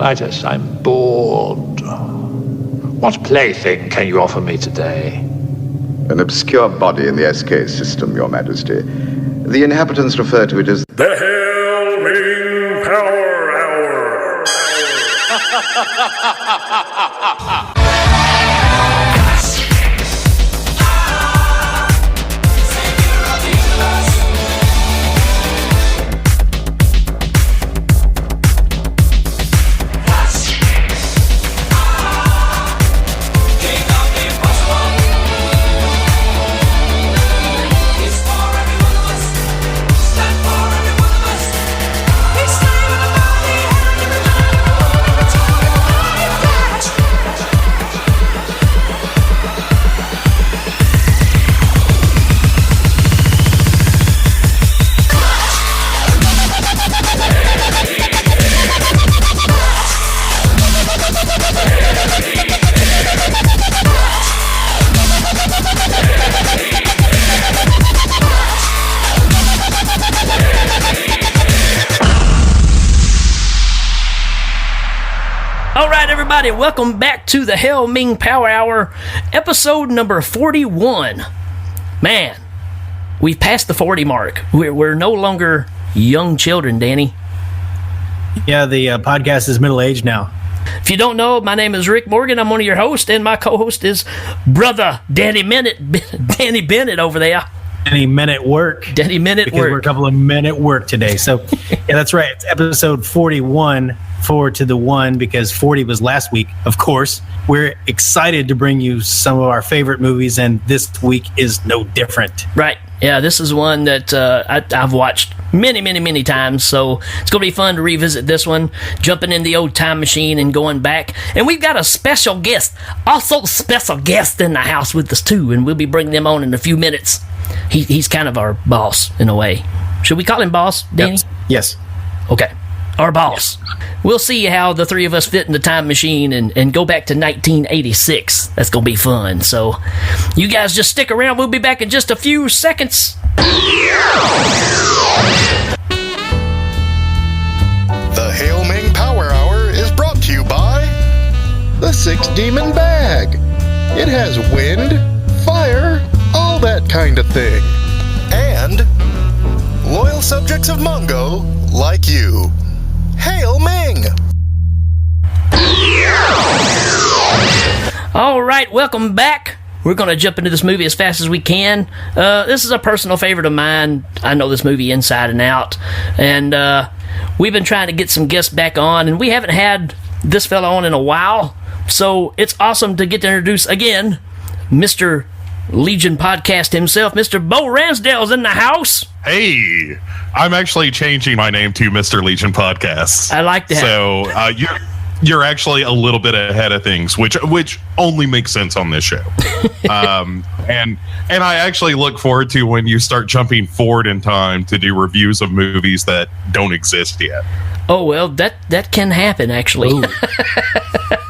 Clytus, I'm bored. What plaything can you offer me today? An obscure body in the SK system, Your Majesty. The inhabitants refer to it as the Hail Ming Power Hour. Everybody, welcome back to the Hail Ming Power Hour, episode number 41. Man, we've passed the 40 mark. We're no longer young children, Danny. Yeah, the podcast is middle-aged now. If you don't know, my name is Rick Morgan. I'm one of your hosts, and my co-host is brother Danny Bennett over there. Danny Men at Work. Danny Men at because Work. We're a couple of men at work today. So, yeah, that's right. It's episode 41, forward to the one, because 40 was last week, of course. We're excited to bring you some of our favorite movies, and this week is no different. Right. Yeah, this is one that I've watched many times, so it's going to be fun to revisit this one, jumping in the old time machine and going back. And we've got a special guest, also special guest in the house with us, too, and we'll be bringing them on in a few minutes. He's kind of our boss, in a way. Should we call him boss, Danny? Yep. Yes. Okay. Our boss. We'll see how the three of us fit in the time machine and go back to 1986. That's going to be fun. So you guys just stick around. We'll be back in just a few seconds. The Hail Ming Power Hour is brought to you by the Six Demon Bag. It has wind, fire, all that kind of thing. And loyal subjects of Mongo like you. Hail Ming! All right, welcome back. We're going to jump into this movie as fast as we can. This is a personal favorite of mine. I know this movie inside and out. And we've been trying to get some guests back on, and we haven't had this fella on in a while. So it's awesome to get to introduce, again, Mr. Legion Podcast himself. Mr. Bo Randsdell's in the house. Hey, I'm actually changing my name to Mr. Legion Podcast. I like that. So you're actually a little bit ahead of things, which only makes sense on this show. And I actually look forward to when you start jumping forward in time to do reviews of movies that don't exist yet. Oh, well, that can happen, actually.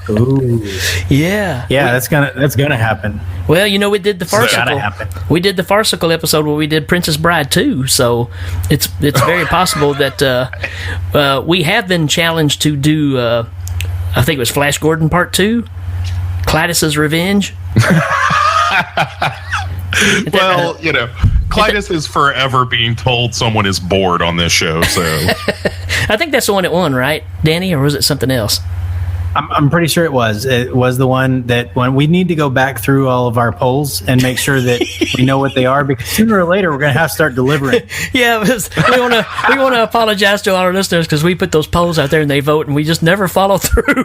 Ooh. Yeah. Yeah, that's gonna happen. Well, you know, we did the farcical. Gotta happen. We did the farcical episode where we did Princess Bride 2, so it's very possible that we have been challenged to do. I think it was Flash Gordon Part 2, Clytus's Revenge. Well, you know, Clytus is forever being told someone is bored on this show, so I think that's the one that won, right, Danny, or was it something else? I'm pretty sure it was. It was the one that when we need to go back through all of our polls and make sure that we know what they are, because sooner or later we're going to have to start delivering. Yeah, we want to apologize to our listeners because we put those polls out there and they vote and we just never follow through.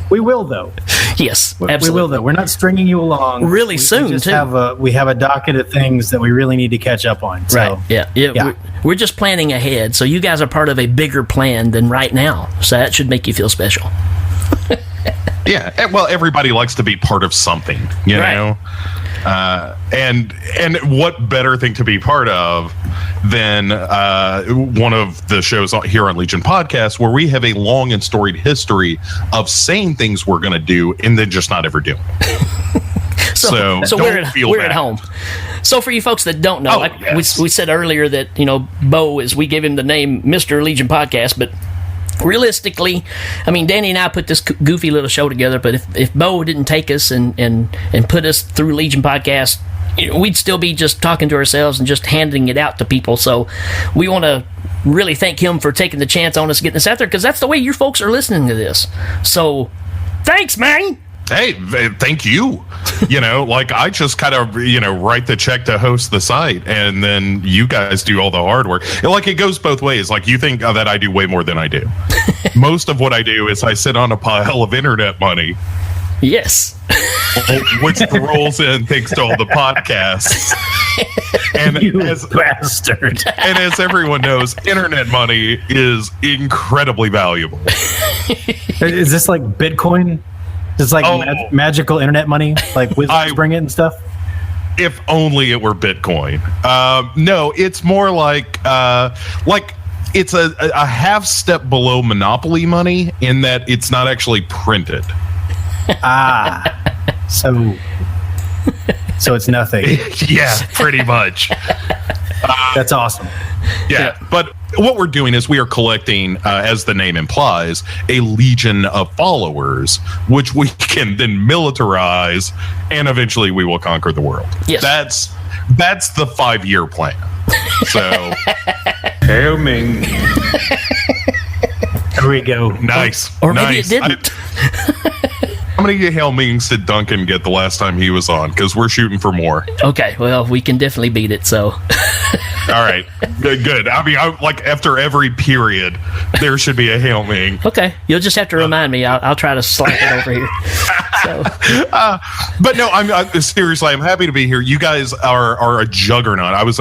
we will though. Yes, absolutely. We will though. We're not stringing you along really soon. We just too. We have a docket of things that we really need to catch up on. So, right. Yeah. We're just planning ahead, so you guys are part of a bigger plan than right now. So that should make you feel special. Yeah, well, everybody likes to be part of something, you know? And what better thing to be part of than one of the shows here on Legion Podcast where we have a long and storied history of saying things we're going to do and then just not ever doing it. So we're at home. So for you folks that don't know, we said earlier that, Bo we gave him the name Mr. Legion Podcast, but realistically, I mean, Danny and I put this goofy little show together, but if Bo didn't take us and put us through Legion Podcast, we'd still be just talking to ourselves and just handing it out to people. So we want to really thank him for taking the chance on us getting this out there, because that's the way you folks are listening to this. So thanks, man. Hey, thank you. Like I just kind of, write the check to host the site, and then you guys do all the hard work. Like it goes both ways. Like you think that I do way more than I do. Most of what I do is I sit on a pile of internet money. Yes. Which rolls in thanks to all the podcasts. And You bastard. And as everyone knows, internet money is incredibly valuable. Is this like Bitcoin? It's like magical internet money, like wizards bring it and stuff? If only it were Bitcoin. No, it's more like it's a half step below Monopoly money in that it's not actually printed. So it's nothing. Yeah, pretty much. That's awesome. Yeah, but what we're doing is we are collecting, as the name implies, a legion of followers, which we can then militarize, and eventually we will conquer the world. Yes. That's the 5-year plan. So, Hail Ming. There we go. Nice. Or maybe nice. it didn't. How many Hail Mings did Duncan get the last time he was on? Because we're shooting for more. Okay, well, we can definitely beat it, so. All right. Good. I mean, after every period, there should be a Hail Ming. Okay, you'll just have to remind me. I'll try to slap it over here. So. But no, I'm seriously, I'm happy to be here. You guys are a juggernaut. I was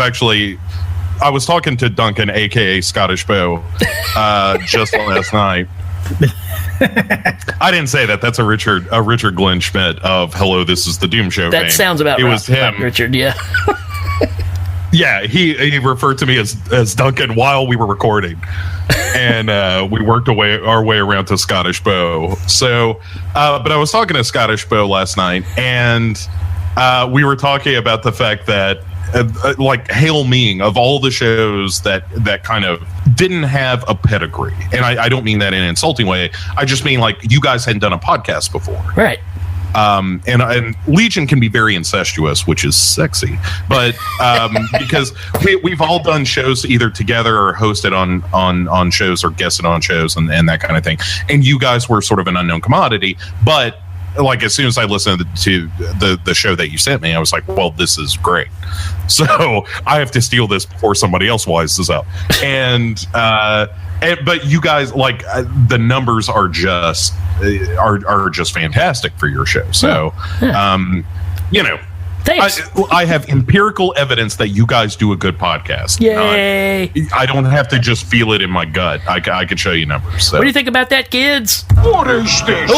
talking to Duncan, a.k.a. Scottish Bo, just last night. I didn't say that. That's a Richard Glenn Schmidt of Hello, This is the Doom Show. That fame. sounds about it right. Was him, Richard. Yeah. Yeah, he referred to me as Duncan while we were recording, and we worked our way around to Scottish Bo. So, but I was talking to Scottish Bo last night, and we were talking about the fact that. Like Hail Ming, of all the shows that kind of didn't have a pedigree, and I don't mean that in an insulting way. I just mean like you guys hadn't done a podcast before, Right? And Legion can be very incestuous, which is sexy, but because we've all done shows either together or hosted on shows or guested on shows and that kind of thing. And you guys were sort of an unknown commodity, but. Like as soon as I listened to the show that you sent me, I was like, "Well, this is great." So I have to steal this before somebody else wises up. But you guys, like the numbers are just fantastic for your show. So, Thanks. I have empirical evidence that you guys do a good podcast. Yay! I don't have to just feel it in my gut. I can show you numbers. So. What do you think about that, kids? What is this?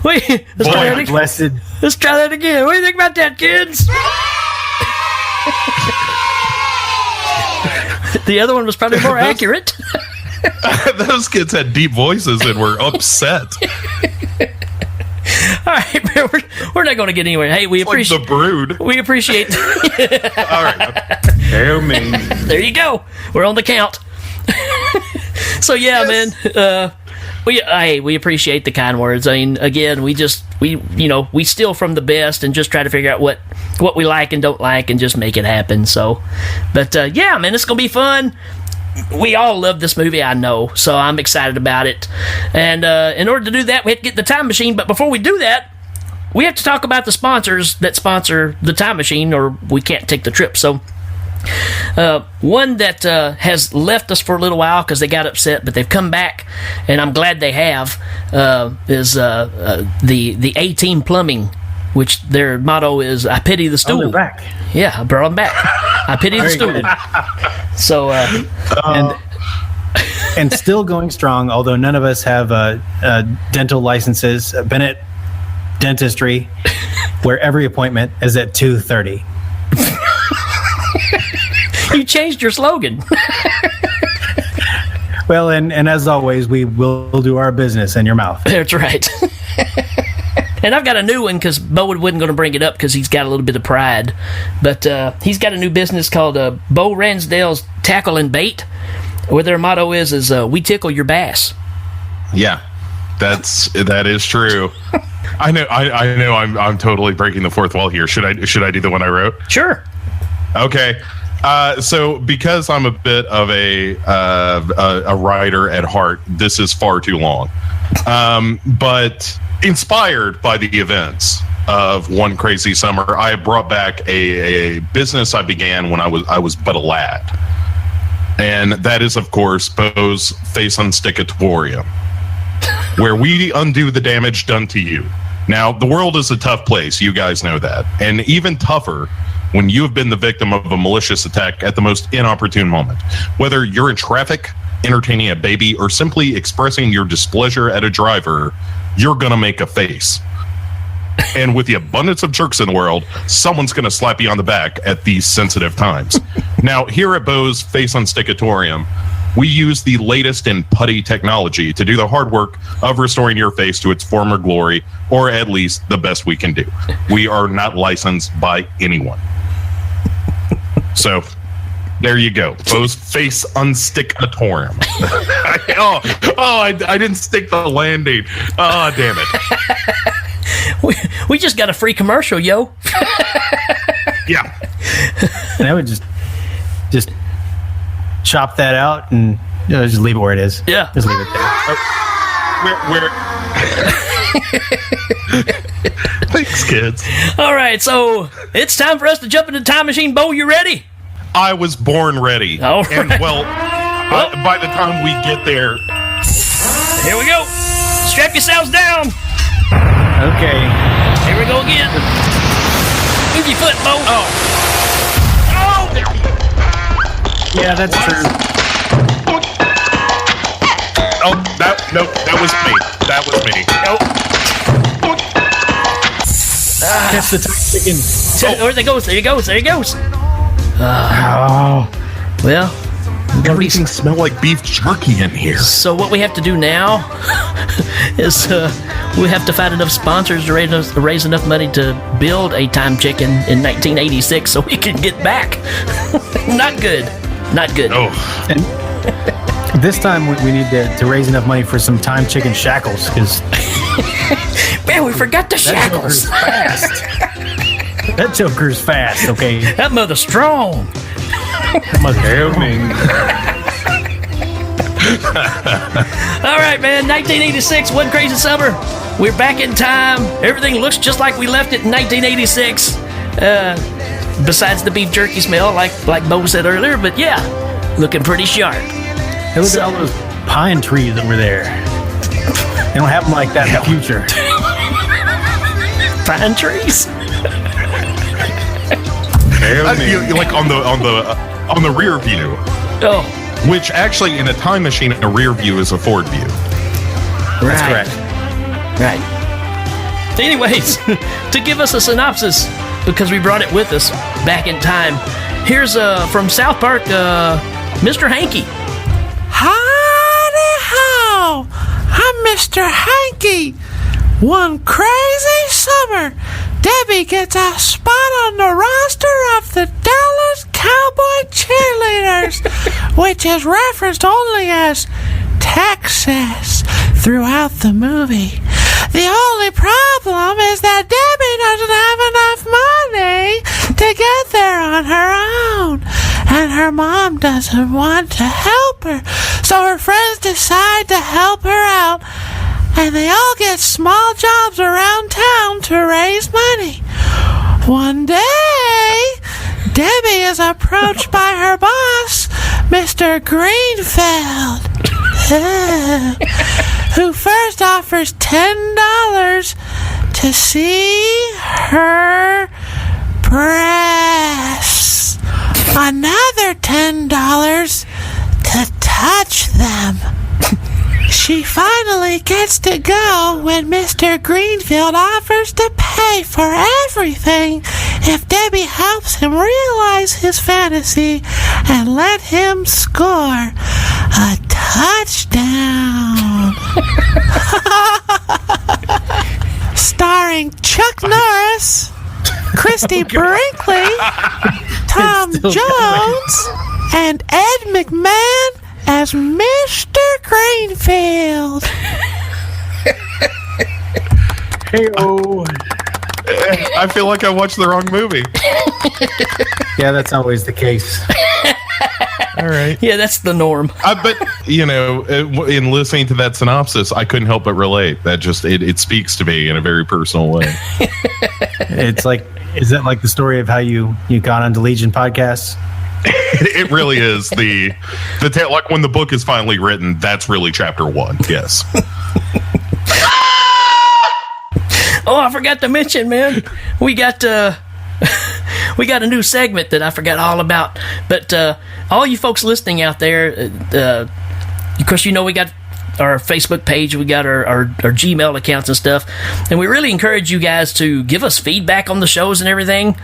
Wait, let's try that again. What do you think about that, kids? The other one was probably more accurate. Those kids had deep voices and were upset. All right, man, we're not going to get anywhere. Hey, we appreciate the Brood. We appreciate. All right. Hail Ming. There you go. We're on the count. So yeah, yes. Man. We appreciate the kind words. I mean, again, we steal from the best and just try to figure out what we like and don't like and just make it happen. So, but yeah, man, it's gonna be fun. We all love this movie, I know, so I'm excited about it. And in order to do that, we have to get the time machine. But before we do that, we have to talk about the sponsors that sponsor the time machine, or we can't take the trip. So, one that has left us for a little while because they got upset, but they've come back, and I'm glad they have, is the A-Team Plumbing, which their motto is, I pity the stool. Oh, they're back. Yeah, I brought them back. I pity the stool. So, and still going strong, although none of us have dental licenses. Bennett Dentistry, where every appointment is at 2:30. You changed your slogan. Well, and as always, we will do our business in your mouth. That's right. And I've got a new one because Bo wasn't going to bring it up because he's got a little bit of pride. But he's got a new business called Bo Randsdell's Tackle and Bait, where their motto is we tickle your bass. Yeah, that is true. I know I'm totally breaking the fourth wall here. Should I do the one I wrote? Sure. Okay. So because I'm a bit of a writer at heart, this is far too long. But inspired by the events of One Crazy Summer, I brought back a business I began when I was but a lad. And that is, of course, Bo's Face Unstick-atorium, where we undo the damage done to you. Now, the world is a tough place. You guys know that. And even tougher when you have been the victim of a malicious attack at the most inopportune moment. Whether you're in traffic, entertaining a baby, or simply expressing your displeasure at a driver, you're going to make a face. And with the abundance of jerks in the world, someone's going to slap you on the back at these sensitive times. Now, here at Bo's Face Unstick-atorium, we use the latest in putty technology to do the hard work of restoring your face to its former glory, or at least the best we can do. We are not licensed by anyone. So, there you go. Bo's Face Unstick-atorium. I didn't stick the landing. Oh, damn it. We just got a free commercial, yo. Yeah. And I would just chop that out and just leave it where it is. Yeah. Just leave it there. Thanks, kids. All right, so it's time for us to jump into the time machine. Bo, you ready? I was born ready. All right. And, by the time we get there... Here we go. Strap yourselves down. Okay. Here we go again. Move your foot, Bo. Oh! Yeah, that's true. Oh, that was me. That was me. Nope. Catch the chicken. Oh, there he goes. There he goes. There he goes. Oh. Well, Everything smelled like beef jerky in here. so what we have to do now is we have to find enough sponsors to raise enough money to build a time chicken in 1986 so we can get back. Not good. Not good. Oh. And this time we need to raise enough money for some time chicken shackles, because Man, we forgot the shackles. fast. That joker's fast, okay? That mother's strong. Must help me. All right, man. 1986, One Crazy Summer. We're back in time. Everything looks just like we left it in 1986. Besides the beef jerky smell, like Bo said earlier. But yeah, looking pretty sharp. Hey, look at all those pine trees that were there. They don't have them like that in the future. Pine trees. You like on the rear view. Oh, Which actually, in a time machine, a rear view is a forward view. That's correct. Right. Anyways, to give us a synopsis, because we brought it with us back in time, here's from South Park, Mr. Hanky. Howdy ho! I'm Mr. Hanky. One crazy summer, Debbie gets a spot on the roster of the Dallas Cowboy Cheerleaders, which is referenced only as Texas throughout the movie. The only problem is that Debbie doesn't have enough money to get there on her own, and her mom doesn't want to help her, so her friends decide to help her out, and they all get small jobs around town to raise money. One day, Debbie is approached by her boss, Mr. Greenfield, who first offers $10 to see her breasts, another $10 to touch them. She finally gets to go when Mr. Greenfield offers to pay for everything if Debbie helps him realize his fantasy and let him score a touchdown. starring Chuck Norris, Christy Brinkley, Tom Jones, and Ed McMahon as Mr. Greenfield. Hey-oh. I feel like I watched the wrong movie. Yeah, that's always the case. All right. Yeah, that's the norm. But, in listening to that synopsis, I couldn't help but relate. That just, it speaks to me in a very personal way. It's like, is that like the story of how you got onto Legion podcasts? It really is the tale. Like when the book is finally written, that's really chapter 1. Yes. Oh, I forgot to mention, man. We got a new segment that I forgot all about. But all you folks listening out there, of course, we got our Facebook page, we got our Gmail accounts and stuff, and we really encourage you guys to give us feedback on the shows and everything.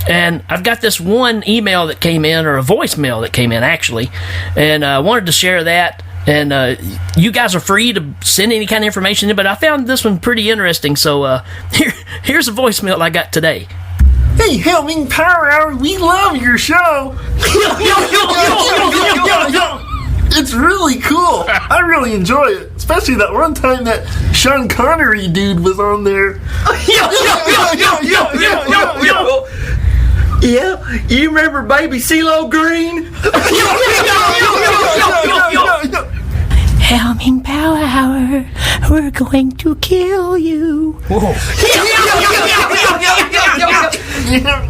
And I've got this one email that came in, or a voicemail that came in actually, and I wanted to share that. And you guys are free to send any kind of information in, but I found this one pretty interesting. So here's a voicemail I got today. Hey, Helming Power Hour, we love your show. It's really cool. I really enjoy it, especially that one time that Sean Connery dude was on there. Yeah, you remember Baby CeeLo Green? Helming Power Hour, we're going to kill you.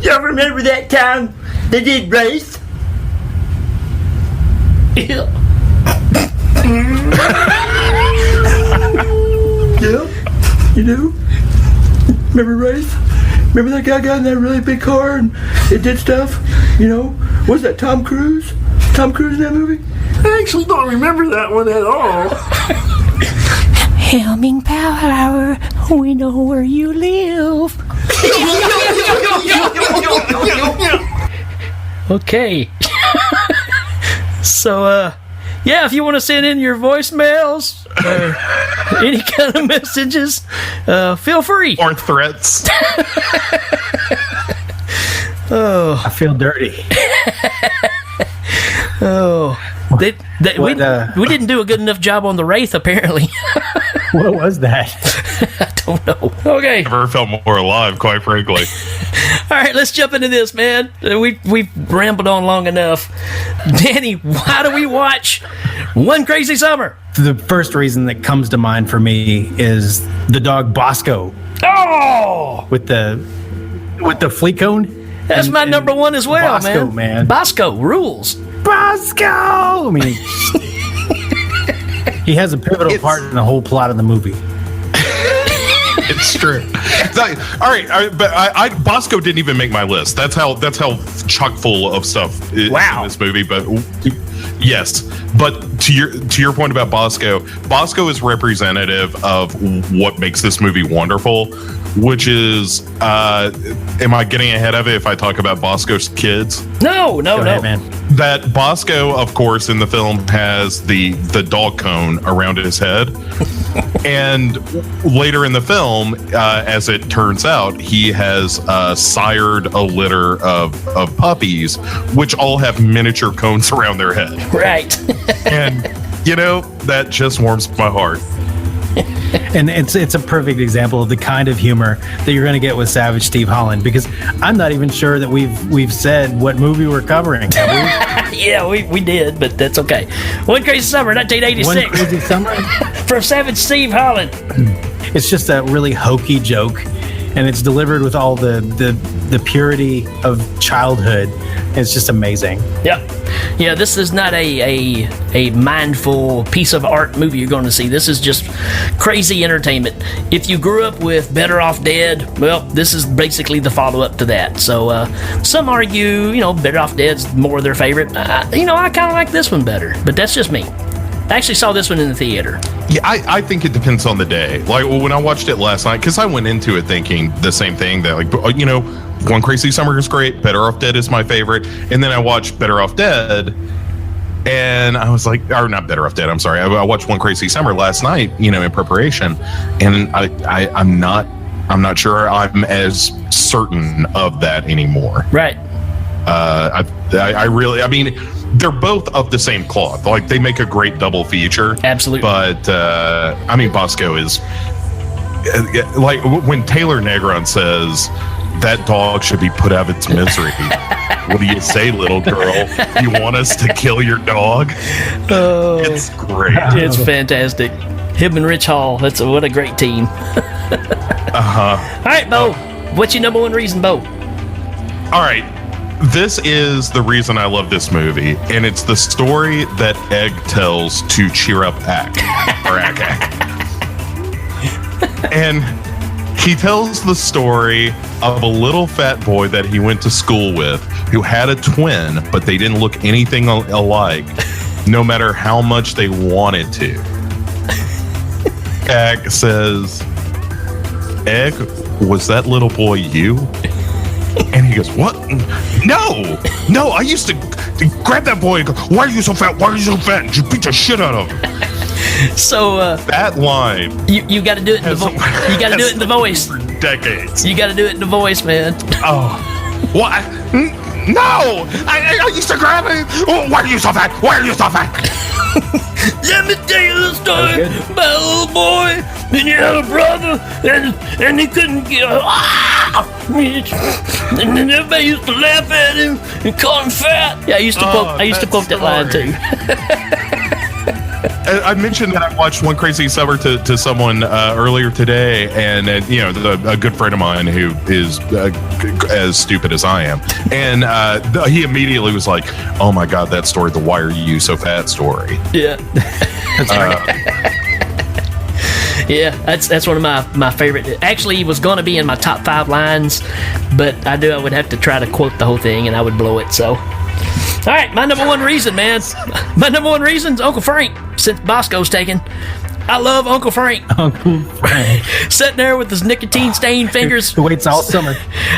Y'all remember that time they did race? Yeah, you do? Remember race? Remember that guy got in that really big car and it did stuff? Was that Tom Cruise? Tom Cruise in that movie? I actually don't remember that one at all. Helming Power Hour, we know where you live. Okay. So, yeah, if you want to send in your voicemails or any kind of messages, feel free. Or threats. Oh, I feel dirty. Oh, we didn't do a good enough job on the Wraith, apparently. What was that? I don't know. Okay. Never felt more alive, quite frankly. All right, let's jump into this, man. We've rambled on long enough. Danny, why do we watch One Crazy Summer? The first reason that comes to mind for me is the dog Bosco. Oh! With the flea cone. That's my number one as well, Bosco, man. Bosco rules. Bosco! I mean, he has a pivotal part in the whole plot of the movie. It's true. All right, but Bosco didn't even make my list. That's how chock full of stuff is in this movie. But yes, but to your point about Bosco is representative of what makes this movie wonderful, which is, am I getting ahead of it if I talk about Bosco's kids? No, ahead, man. That Bosco, of course, in the film has the dog cone around his head. And later in the film, as it turns out, he has sired a litter of puppies, which all have miniature cones around their head. Right. And, that just warms my heart. And it's a perfect example of the kind of humor that you're going to get with Savage Steve Holland, because I'm not even sure that we've said what movie we're covering. Have we? Yeah, we did, but that's okay. One Crazy Summer, 1986. One Crazy Summer? From Savage Steve Holland. It's just a really hokey joke, and it's delivered with all the purity of childhood. It's just amazing. Yeah, this is not a mindful piece of art movie you're going to see. This is just crazy entertainment. If you grew up with Better Off Dead, well, this is basically the follow-up to that. So some argue, Better Off Dead's more their favorite. I kind of like this one better, but that's just me. I actually saw this one in the theater. Yeah, I think it depends on the day. Like, when I watched it last night, because I went into it thinking the same thing, that, One Crazy Summer is great, Better Off Dead is my favorite, and then I watched Better Off Dead, and I was like, or not Better Off Dead, I'm sorry, I watched One Crazy Summer last night, in preparation, and I'm not I'm not sure I'm as certain of that anymore. Right. I really, I mean, they're both of the same cloth. Like, they make a great double feature. Absolutely. But, I mean, Bosco is, like, when Taylor Negron says that dog should be put out of its misery, what do you say, little girl? You want us to kill your dog? Oh, it's great. It's fantastic. Him and Rich Hall. What a great team. Uh-huh. All right, Bo. What's your number one reason, Bo? All right. This is the reason I love this movie, and it's the story that Egg tells to cheer up Ack. Or Ack. And he tells the story of a little fat boy that he went to school with who had a twin, but they didn't look anything alike, no matter how much they wanted to. Ack says, Egg, was that little boy you? And he goes, what? No, I used to grab that boy and go, why are you so fat? Why are you so fat? And you beat the shit out of him. So, that line. You got to do it in the voice. You got to do it in the voice. For decades. You got to do it in the voice, man. Oh. What? No! I used to grab him. Oh, why are you so fat? Why are you so fat? Let me tell you the story about a little boy, and he had a brother, and he couldn't get. And then everybody used to laugh at him and call him fat. Yeah, I used to quote that line too. I mentioned that I watched One Crazy Summer to someone earlier today, and a good friend of mine who is as stupid as I am, and he immediately was like, "Oh my god, that story, the Why Are You So Fat story." Yeah, that's right. Yeah, that's one of my favorite. Actually, it was going to be in my top 5 lines, but I would have to try to quote the whole thing, and I would blow it. So. All right, my number one reason, man. My number one reason's Uncle Frank, since Bosco's taken. I love Uncle Frank. Uncle Frank. Sitting there with his nicotine-stained fingers. He waits all summer.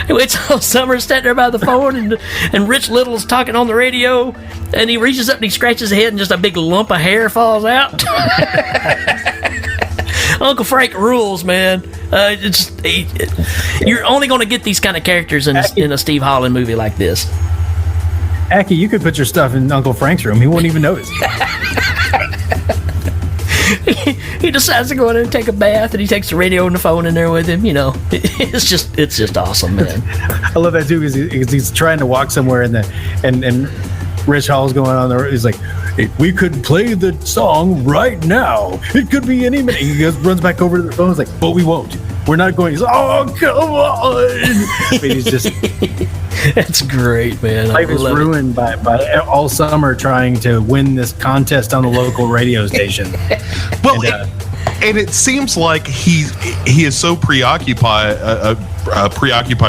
He waits all summer, sitting there by the phone, and Rich Little's talking on the radio, and he reaches up and he scratches his head, and just a big lump of hair falls out. Uncle Frank rules, man. You're only going to get these kind of characters in a Steve Holland movie like this. Aki, you could put your stuff in Uncle Frank's room. He won't even notice. He decides to go in there and take a bath, and he takes the radio and the phone in there with him. You know, it's just awesome, man. I love that too because he's trying to walk somewhere, and Rich Hall's going on there. He's like, hey, we could play the song right now. It could be any minute. He runs back over to the phone. He's like, but we won't. We're not going. He's like, oh, come on. I mean, he's just. That's great, man. Life is ruined by all summer trying to win this contest on the local radio station. Well, and it seems like he is so preoccupied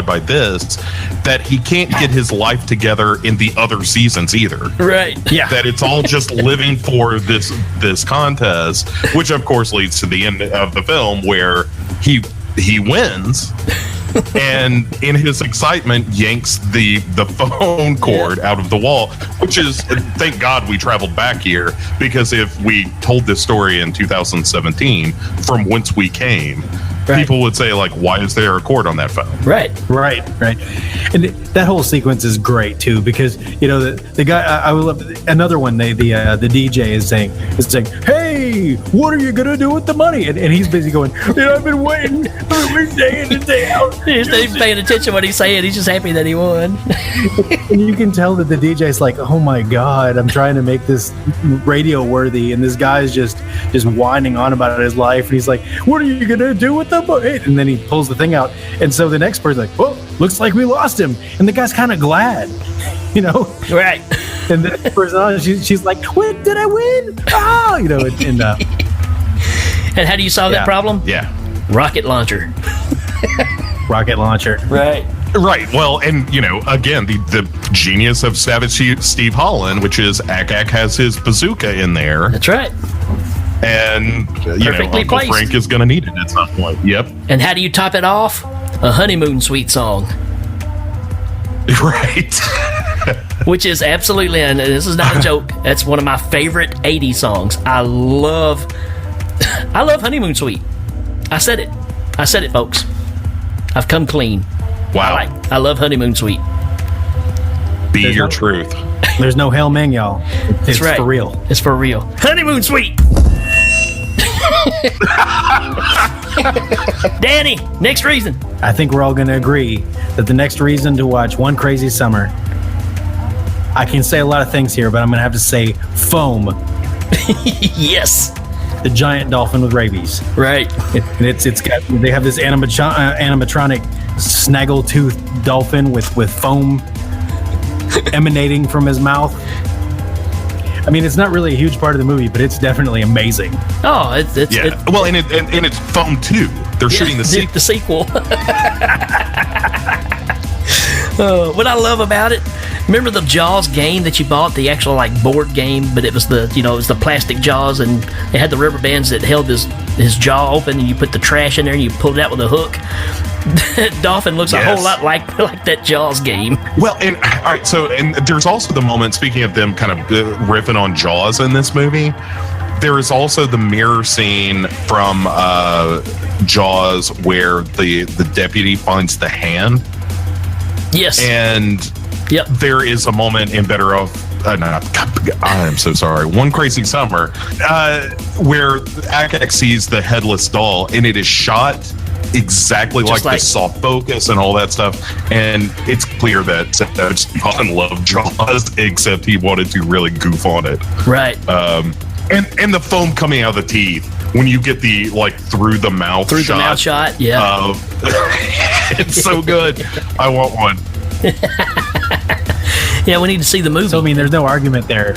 by this that he can't get his life together in the other seasons either. Right. Yeah. That it's all just living for this contest, which of course leads to the end of the film where he wins. And in his excitement yanks the phone cord out of the wall, which is, thank God we traveled back here, because if we told this story in 2017 from whence we came, people would say, like, why is there a cord on that phone? Right. And that whole sequence is great too, because the guy, I would love another one. The DJ is saying, hey, what are you gonna do with the money? And he's busy going, I've been waiting day in and day out. He's not even paying attention to what he's saying. He's just happy that he won. And you can tell that the DJ's like, oh my God, I'm trying to make this radio worthy, and this guy's just whining on about his life, and he's like, what are you gonna do with the money? And then he pulls the thing out, and so the next person's like, well, looks like we lost him, and the guy's kind of glad, right? And the next person, she's like, what, did I win? And how do you solve that problem? Yeah, rocket launcher. Right. Well, and again, the genius of Savage Steve Holland, which is Ack has his bazooka in there. That's right. And Uncle placed. Frank is going to need it at some point. Yep. And how do you top it off? A honeymoon suite song. Right. Which is absolutely, and this is not a joke, that's one of my favorite 80s songs. I love Honeymoon Suite. I said it, folks. I've come clean. Wow. I love Honeymoon Suite. Be your truth. There's no Hail Ming, y'all. It's right. for real. It's for real. Honeymoon Suite. Danny, next reason. I think we're all going to agree that the next reason to watch One Crazy Summer, I can say a lot of things here, but I'm going to have to say foam. Yes. The giant dolphin with rabies. Right. And it's got, they have this animatronic snaggletooth dolphin with foam emanating from his mouth. I mean, it's not really a huge part of the movie, but it's definitely amazing. Oh, it's Yeah. Well, and it's foam too. They're shooting the sequel. The sequel. What I love about it, remember the Jaws game that you bought, the actual like board game, but it was the plastic Jaws, and it had the rubber bands that held his jaw open, and you put the trash in there and you pulled it out with a hook. That dolphin looks a whole lot like that Jaws game. Well, and all right, so and there's also the moment, speaking of them kind of riffing on Jaws in this movie, there is also the mirror scene from Jaws where the deputy finds the hand. Yes. And there is a moment in Better Off. I am so sorry. One Crazy Summer, where Akak sees the headless doll, and it is shot exactly like the soft focus and all that stuff. And it's clear that Stephen loved Jaws, except he wanted to really goof on it. Right. And the foam coming out of the teeth when you get the through the mouth shot. Yeah. It's so good. I want one. Yeah, we need to see the movie. So I mean, there's no argument there.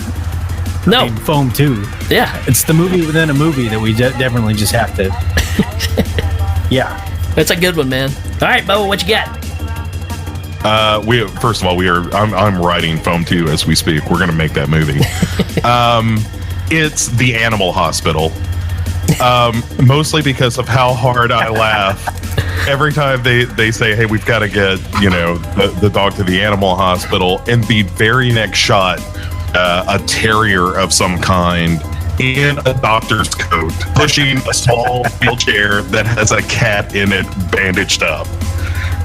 No. I mean, foam too. Yeah. It's the movie within a movie that we definitely just have to. Yeah. That's a good one, man. All right, Bo, what you got? First of all, I'm writing foam 2 as we speak. We're going to make that movie. It's the Animal Hospital. Mostly because of how hard I laugh every time they say, hey, we've got to get the dog to the animal hospital, and the very next shot, a terrier of some kind in a doctor's coat pushing a small wheelchair that has a cat in it bandaged up.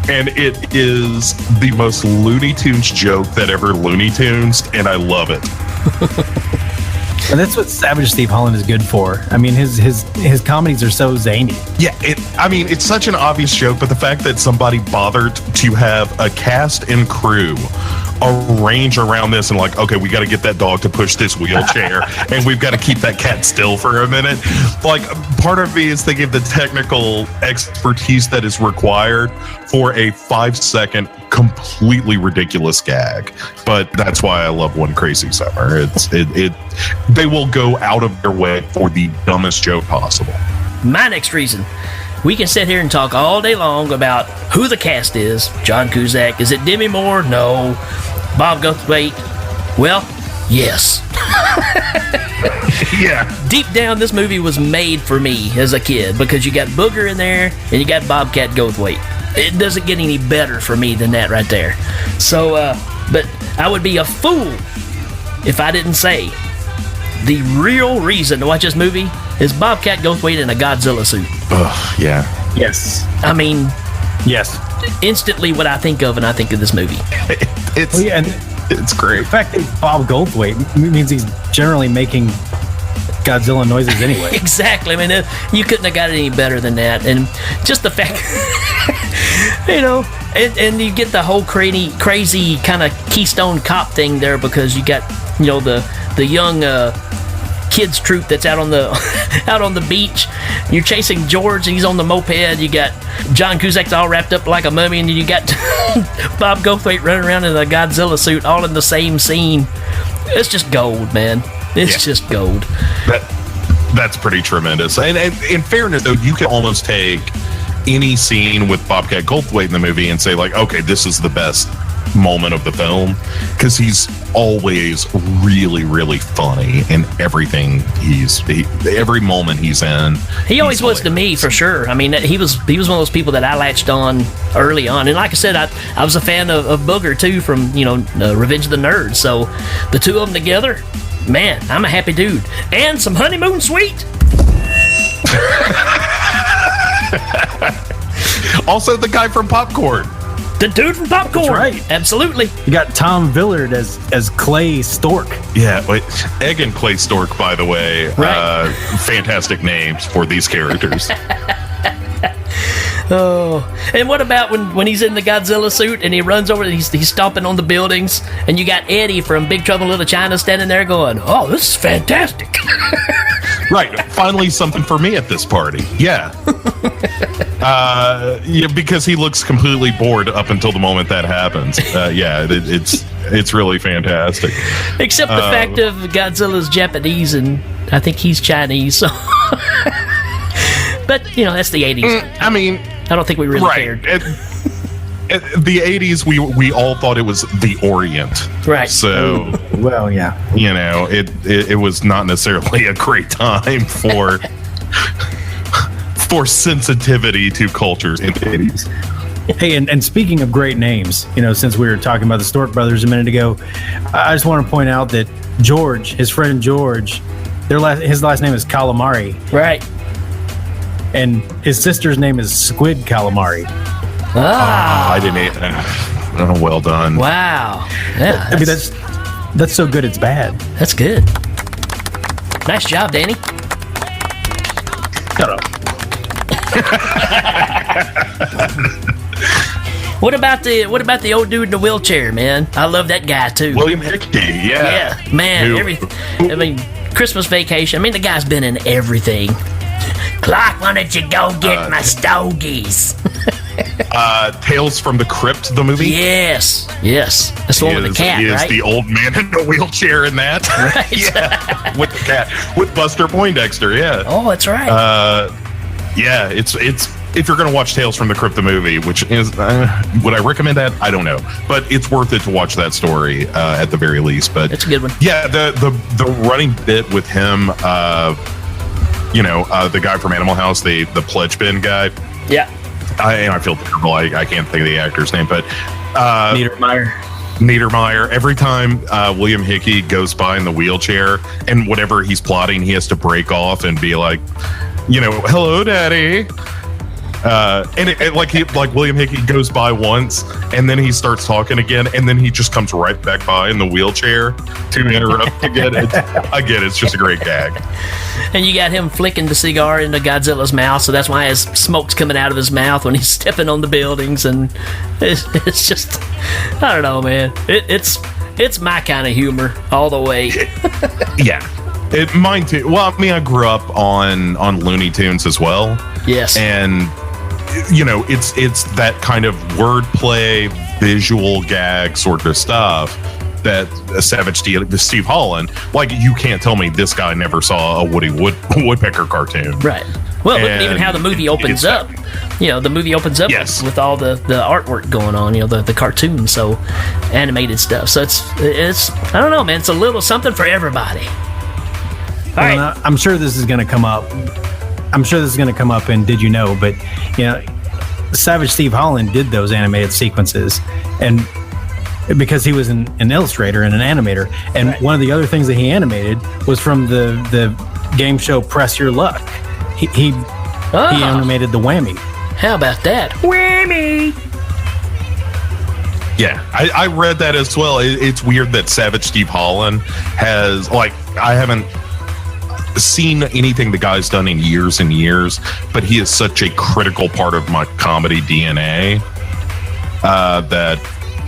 And it is the most Looney Tunes joke that ever Looney Tunes, and I love it. And that's what Savage Steve Holland is good for. I mean, his comedies are so zany. Yeah, it's such an obvious joke, but the fact that somebody bothered to have a cast and crew arrange around this and okay, we got to get that dog to push this wheelchair and we've got to keep that cat still for a minute. Part of me is thinking the technical expertise that is required for a 5-second completely ridiculous gag. But that's why I love One Crazy Summer. They will go out of their way for the dumbest joke possible. My next reason. We can sit here and talk all day long about who the cast is. John Cusack. Is it Demi Moore? No. Bob Goldthwait? Well, yes. Yeah. Deep down, this movie was made for me as a kid because you got Booger in there and you got Bobcat Goldthwait. It doesn't get any better for me than that right there. So, but I would be a fool if I didn't say the real reason to watch this movie is Bobcat Goldthwait in a Godzilla suit. Oh, yeah. Yes. I mean, yes. Instantly what I think of when I think of this movie. It's great. The fact that it's Bob Goldthwait means he's generally making Godzilla noises anyway. Exactly. I mean, you couldn't have got it any better than that. And just the fact, and you get the whole crazy kind of Keystone Cop thing there because you got, the young kids troop that's out on the beach. You're chasing George and he's on the moped. You got John Cusack's all wrapped up like a mummy, and you got Bob Goldthwait running around in a Godzilla suit all in the same scene. It's just gold, man. It's just gold. That's pretty tremendous. And in fairness, though, you can almost take any scene with Bobcat Goldthwait in the movie and say, okay, this is the best moment of the film, because he's always really, really funny in everything every moment he's in. He always was to me, for sure. I mean, he was one of those people that I latched on early on, and like I said, I was a fan of Booger too from Revenge of the Nerds. So the two of them together, man, I'm a happy dude. And some Honeymoon Suite. Also, the guy from Popcorn. The dude from Popcorn. That's right. Absolutely. You got Tom Villard as Clay Stork. Yeah, wait, Egg and Clay Stork, by the way. Right. Fantastic names for these characters. Oh, and what about when he's in the Godzilla suit and he runs over and he's stomping on the buildings, and you got Eddie from Big Trouble in Little China standing there going, "Oh, this is fantastic." Right, finally something for me at this party. Yeah. Yeah, because he looks completely bored up until the moment that happens. Yeah, it's really fantastic. Except the fact of Godzilla's Japanese and I think he's Chinese. So. But, that's the 80s. I mean, I don't think we really right. cared. At the 80s, we all thought it was the Orient. Right. So, well, yeah. It was not necessarily a great time for sensitivity to cultures in the 80s. Hey, and speaking of great names, since we were talking about the Stork brothers a minute ago, I just want to point out that George, his friend George, his last name is Calamari. Right. And his sister's name is Squid Calamari. I didn't. Oh, well done. Wow. Yeah. I mean, that's so good it's bad. That's good. Nice job, Danny. Shut up. What about the old dude in the wheelchair, man? I love that guy too. William Hickey. Yeah. Yeah, man. Christmas Vacation. I mean, the guy's been in everything. Clark, why don't you go get my stogies? Tales from the Crypt, the movie. Yes. That's the one with the cat, he right? is the old man in a wheelchair in that. Right. Yeah, with the cat, with Buster Poindexter. Yeah. Oh, that's right. Yeah, it's if you're gonna watch Tales from the Crypt, the movie, which is would I recommend that? I don't know, but it's worth it to watch that story at the very least. But it's a good one. Yeah, the running bit with him. The guy from Animal House, the pledge bin guy. Yeah. I feel terrible. I can't think of the actor's name, but Niedermeyer. Every time William Hickey goes by in the wheelchair, and whatever he's plotting, he has to break off and be like, hello, Daddy. And like William Hickey goes by once, and then he starts talking again, and then he just comes right back by in the wheelchair to interrupt again. It's just a great gag. And you got him flicking the cigar into Godzilla's mouth, so that's why his smoke's coming out of his mouth when he's stepping on the buildings, and it's just, I don't know, man. It's my kind of humor all the way. Yeah. Mine too. Well, I mean, I grew up on Looney Tunes as well. Yes. And it's that kind of wordplay, visual gag sort of stuff that Savage Steve Holland, like, you can't tell me this guy never saw a Woody Woodpecker cartoon. Right. Well, look at even how the movie opens up. The movie opens up with all the artwork going on, the cartoon, so animated stuff. So it's I don't know, man, it's a little something for everybody. All right. I'm sure this is going to come up. In Did You Know? But Savage Steve Holland did those animated sequences, and because he was an illustrator and an animator, and one of the other things that he animated was from the game show Press Your Luck. He animated the whammy. How about that? Whammy. Yeah, I read that as well. It's weird that Savage Steve Holland has, like, I haven't seen anything the guy's done in years and years, but he is such a critical part of my comedy DNA that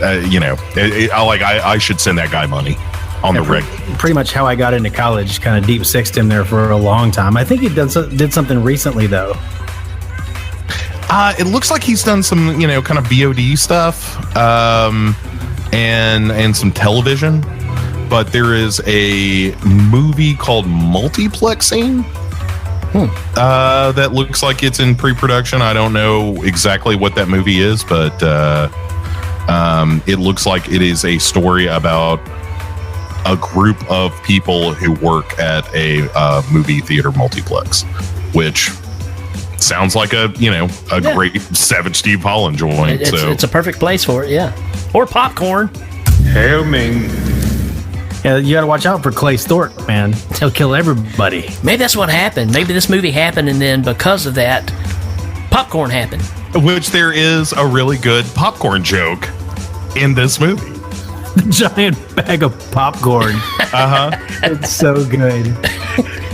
I should send that guy money on the rig. Pretty much how I got into college, kind of deep sixed him there for a long time. I think he did something recently though. It looks like he's done some kind of VOD stuff and some television. But there is a movie called Multiplexing that looks like it's in pre-production. I don't know exactly what that movie is, but it looks like it is a story about a group of people who work at a movie theater multiplex, which sounds like a great Savage Steve Holland joint. It's a perfect place for it, yeah. Or popcorn. Hail Ming. Yeah, you got to watch out for Clay Stork, man. He'll kill everybody. Maybe that's what happened. Maybe this movie happened, and then because of that, popcorn happened. Which there is a really good popcorn joke in this movie. The giant bag of popcorn. It's so good.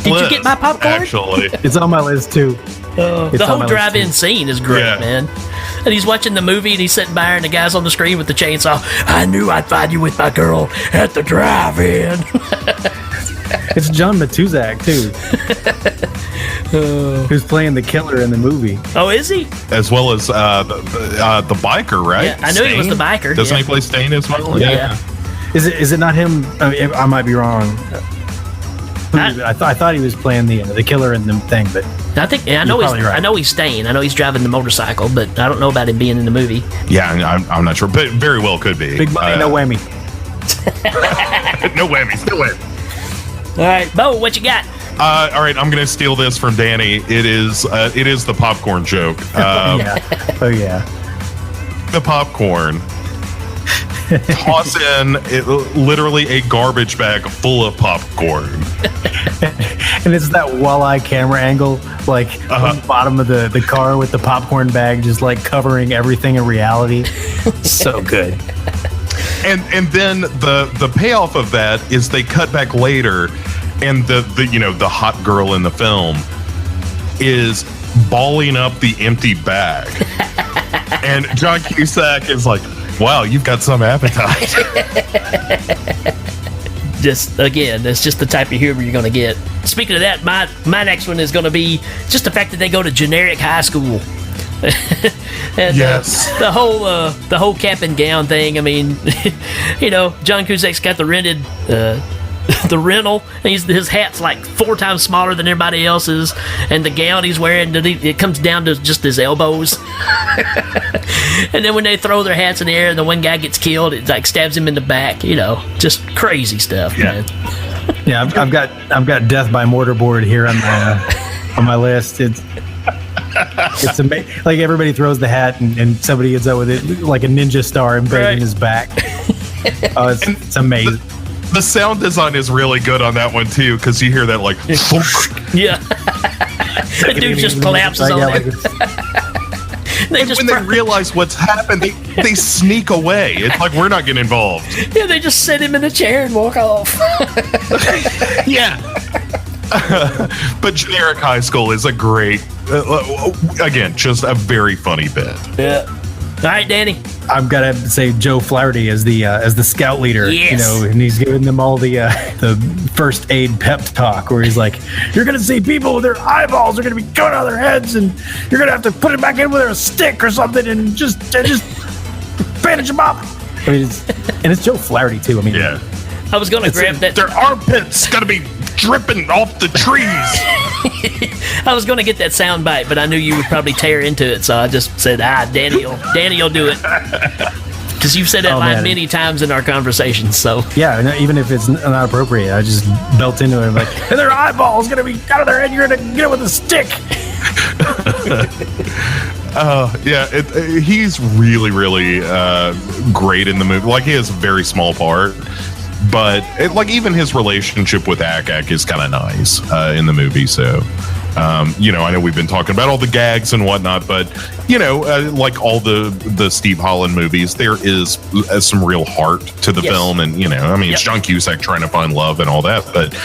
Did you get my popcorn? Actually, It's on my list too. The whole drive-in scene is great, man. And he's watching the movie, and he's sitting by her, and the guy's on the screen with the chainsaw. I knew I'd find you with my girl at the drive-in. It's John Matuzak too, who's playing the killer in the movie. Oh, is he? as well as the biker, right? Yeah, I knew he was the biker. Doesn't he play Stain as well? Yeah. Is it not him? I might be wrong. I thought he was playing the killer in the thing, but I think I know he's probably right. I know he's staying. I know he's driving the motorcycle, but I don't know about him being in the movie. Yeah, I'm not sure, but very well could be. big money, no whammy. No whammies, no whammies. All right, Bo, what you got? All right, I'm gonna steal this from Danny. It is the popcorn joke. Oh yeah. The popcorn. Toss in literally a garbage bag full of popcorn. And it's that walleye camera angle, like on the bottom of the car with the popcorn bag, just like covering everything in reality. So good. And then the payoff of that is they cut back later, and the hot girl in the film is balling up the empty bag, and John Cusack is like, "Wow, you've got some appetite." Just again, that's just the type of humor you're going to get. Speaking of that, my next one is going to be just the fact that they go to generic high school. And yes, the whole cap and gown thing. I mean, John Cusack's got the rented the rental. His hat's like 4 times smaller than everybody else's, and the gown he's wearing, it comes down to just his elbows. And then when they throw their hats in the air and the one guy gets killed, it like stabs him in the back. Just crazy stuff, man. Yeah, I've got Death by Mortarboard here on my list. It's amazing. Like everybody throws the hat and somebody ends up with it like a ninja star embedded in his back. Oh, it's amazing. The sound design is really good on that one too, because you hear that like thunk. Yeah. The dude just collapses on there. When they realize what's happened, they sneak away. It's like, we're not getting involved. Yeah, they just sit him in a chair and walk off. Yeah. But generic high school is a great, again, just a very funny bit. Yeah. All right, Danny. I've got to say Joe Flaherty as the scout leader. Yes. And he's giving them all the first aid pep talk, where he's like, "You're gonna see people with their eyeballs are gonna be going out of their heads, and you're gonna have to put it back in with a stick or something, and just bandage them up." I mean, it's Joe Flaherty too. I mean, yeah. I was gonna grab that. Their armpits gonna be dripping off the trees. I was gonna get that sound bite, but I knew you would probably tear into it, so I just said, Danny will do it. Because you've said that line many times in our conversations, so. Yeah, even if it's not appropriate, I just belt into it. I'm like, and their eyeballs gonna be out of their head. You're gonna get it with a stick. Yeah, he's really, really great in the movie. Like, he has a very small part, but even his relationship with Ak is kind of nice in the movie. So, I know we've been talking about all the gags and whatnot, but like all the Steve Holland movies, there is some real heart to the film, and it's John Cusack trying to find love and all that, but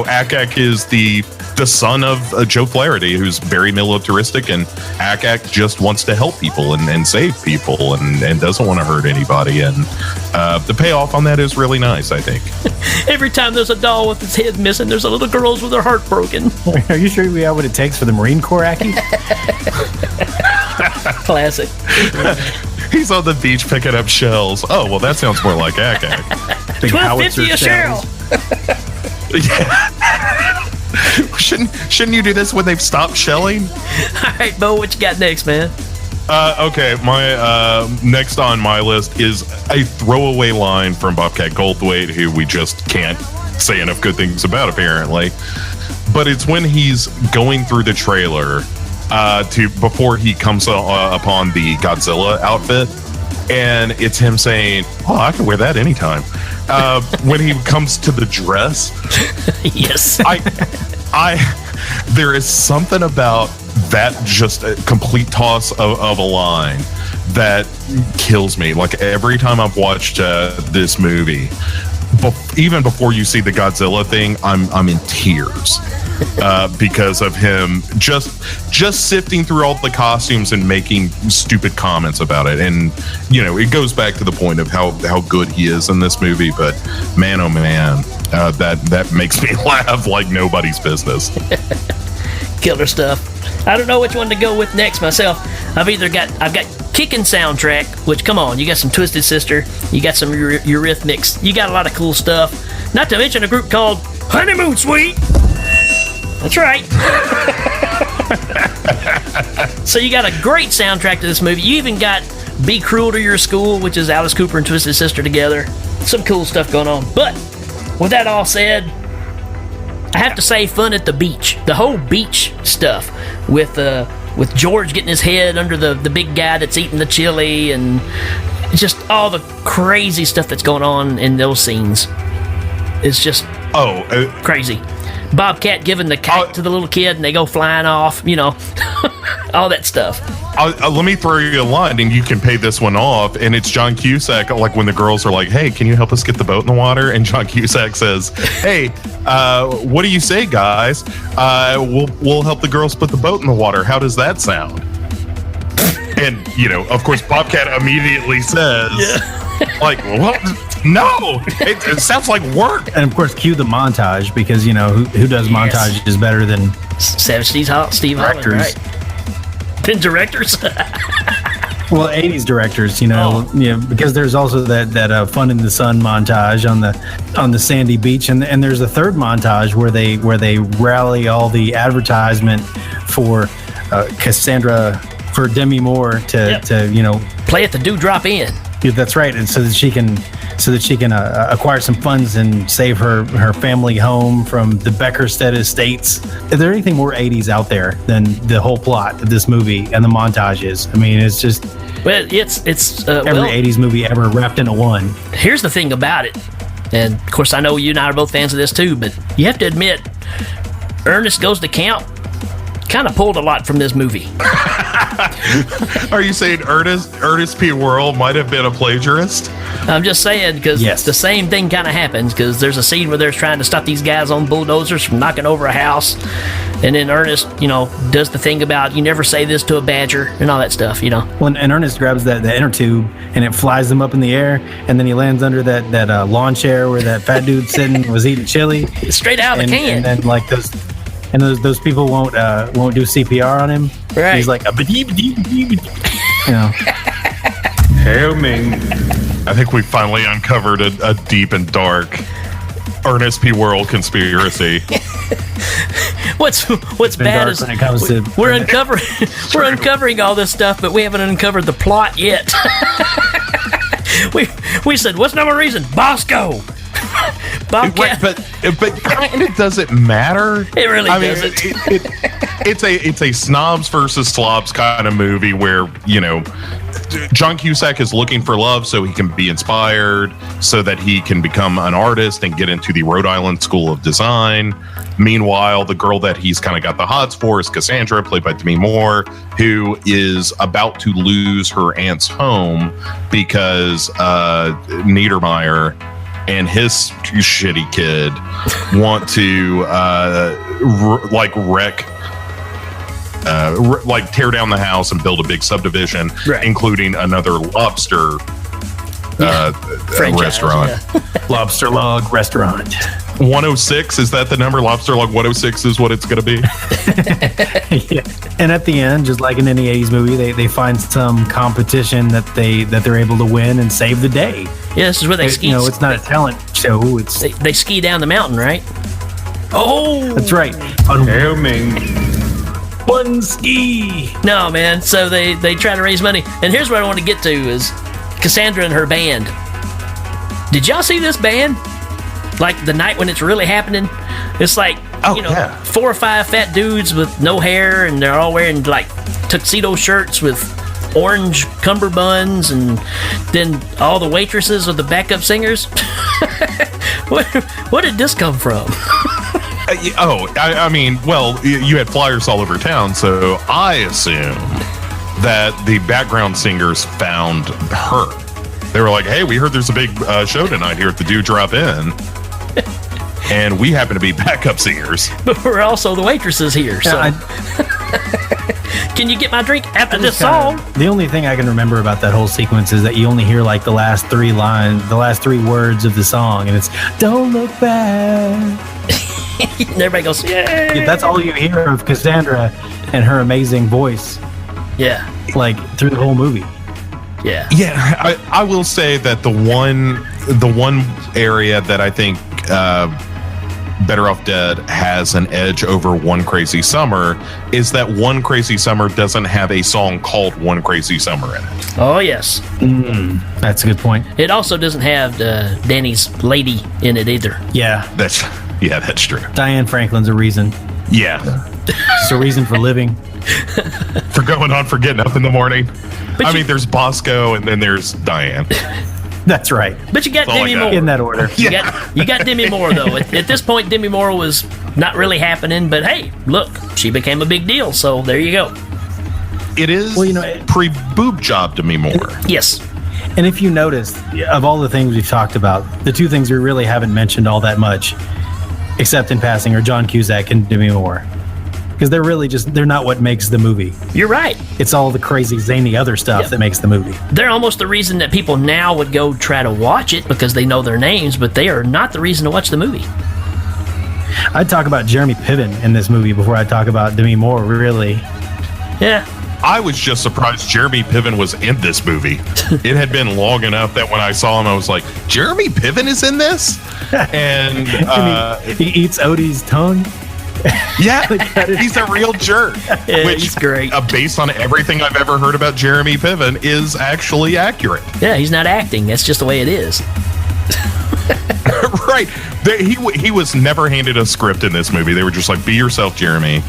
Ak is the son of Joe Flaherty, who's very militaristic, and Ak just wants to help people and save people and doesn't want to hurt anybody, and the payoff on that is really nice, I think. Every time there's a doll with its head missing, there's a little girls with their heart broken. Are you sure we have what it takes for the Marine Corps, Aki? Classic. He's on the beach picking up shells. Oh, well, that sounds more like Ak. $12.50 a shell. Yeah. Shouldn't you do this when they've stopped shelling? All right, Bo, what you got next, man? Okay, my next on my list is a throwaway line from Bobcat Goldthwait, who we just can't say enough good things about, apparently. But it's when he's going through the trailer before he comes upon the Godzilla outfit, and it's him saying, "Oh, I can wear that anytime." When he comes to the dress, yes, there is something about that just a complete toss of a line that kills me. Like every time I've watched this movie, even before you see the Godzilla thing, I'm in tears because of him just sifting through all the costumes and making stupid comments about it. And it goes back to the point of how good he is in this movie. But man, oh man, that makes me laugh like nobody's business. Killer stuff. I don't know which one to go with next myself. I've got Kickin' soundtrack, which, come on, you got some Twisted Sister, you got some Eurythmics, you got a lot of cool stuff. Not to mention a group called Honeymoon Suite. That's right. So you got a great soundtrack to this movie. You even got Be Cruel to Your School, which is Alice Cooper and Twisted Sister together. Some cool stuff going on. But with that all said, I have to say, fun at the beach. The whole beach stuff with George getting his head under the big guy that's eating the chili, and just all the crazy stuff that's going on in those scenes. It's just crazy. Bobcat giving the kite to the little kid and they go flying off, all that stuff. Let me throw you a line and you can pay this one off. And it's John Cusack, like when the girls are like, hey, can you help us get the boat in the water? And John Cusack says, hey, what do you say, guys? We'll help the girls put the boat in the water. How does that sound? And, of course, Bobcat immediately says, like, what? No, it sounds like work. And of course, cue the montage, because who does montages better than Steve Holland, right? Then directors. Well, 80s directors, because there's also that Fun in the Sun montage on the sandy beach, and there's a third montage where they rally all the advertisement for Cassandra, for Demi Moore to play at the Dewdrop Inn. Yeah, that's right, and so that she can acquire some funds and save her family home from the Beckerstead estates. Is there anything more 80s out there than the whole plot of this movie and the montages? I mean, it's just it's every 80s movie ever wrapped into one. Here's the thing about it, and of course I know you and I are both fans of this too, but you have to admit, Ernest Goes to Camp kind of pulled a lot from this movie. Are you saying Ernest P. Worrell might have been a plagiarist? I'm just saying, because the same thing kind of happens, because there's a scene where they're trying to stop these guys on bulldozers from knocking over a house, and then Ernest, does the thing about you never say this to a badger and all that stuff, Well, and Ernest grabs the inner tube and it flies them up in the air, and then he lands under that lawn chair where that fat dude sitting was eating chili. Straight out of the can. And then like those people won't do CPR on him. Right. He's like a Hail Ming. I think we finally uncovered a deep and dark Ernest P. Worrell conspiracy. What's bad is when it comes to we're uncovering all this stuff, but we haven't uncovered the plot yet. we said, what's number reason? Bosco. Bobcat. But kind of doesn't matter. It really doesn't. It's a snobs versus slobs kind of movie where John Cusack is looking for love so he can be inspired, so that he can become an artist and get into the Rhode Island School of Design. Meanwhile, the girl that he's kind of got the hots for is Cassandra, played by Demi Moore, who is about to lose her aunt's home because Niedermeyer and his shitty kid want to tear down the house and build a big subdivision, right, including another lobster restaurant. Yeah. Lobster Log Restaurant. 106, is that the number? Lobster Log 106 is what it's going to be. Yeah. And at the end, just like in any 80s movie, they find some competition that they're able to win and save the day. Yeah, this is where they ski. It's not a talent show. It's they ski down the mountain, right? Oh, that's right. On Wyoming. One ski. No, man. So they try to raise money, and here's what I want to get to is Cassandra and her band. Did y'all see this band? Like the night when it's really happening, it's like 4 or 5 fat dudes with no hair, and they're all wearing like tuxedo shirts with orange cummerbunds, and then all the waitresses are the backup singers. Where did this come from? I mean, well, you had flyers all over town, so I assume that the background singers found her. They were like, hey, we heard there's a big show tonight here at the Dewdrop Inn. And we happen to be backup singers. But we're also the waitresses here, so... Can you get my drink after this song? The only thing I can remember about that whole sequence is that you only hear like the last 3 words of the song, and it's "Don't look back." And everybody goes, "Yay!" Yeah, that's all you hear of Cassandra and her amazing voice. Yeah, like through the whole movie. Yeah. I will say that the one area that I think Better Off Dead has an edge over One Crazy Summer is that One Crazy Summer doesn't have a song called One Crazy Summer in it. Oh, yes. That's a good point. It also doesn't have Danny's lady in it either. Yeah. That's true. Diane Franklin's a reason. Yeah. It's a reason for living. For going on, for getting up in the morning. But mean, there's Bosco and then there's Diane. That's right. But you got Demi Moore. In that order. You got Demi Moore, though. At this point, Demi Moore was not really happening, but hey, look, she became a big deal, so there you go. It is pre-boob job Demi Moore. Yes. And if you notice, of all the things we've talked about, the 2 things we really haven't mentioned all that much, except in passing, are John Cusack and Demi Moore. Because they're not what makes the movie. You're right. It's all the crazy, zany other stuff that makes the movie. They're almost the reason that people now would go try to watch it because they know their names, but they are not the reason to watch the movie. I'd talk about Jeremy Piven in this movie before I talk about Demi Moore, really. Yeah. I was just surprised Jeremy Piven was in this movie. It had been long enough that when I saw him, I was like, Jeremy Piven is in this? And he eats Odie's tongue. Yeah, he's a real jerk. Yeah, which, he's great. Based on everything I've ever heard about Jeremy Piven, is actually accurate. Yeah, he's not acting. That's just the way it is. Right. He was never handed a script in this movie. They were just like, be yourself, Jeremy.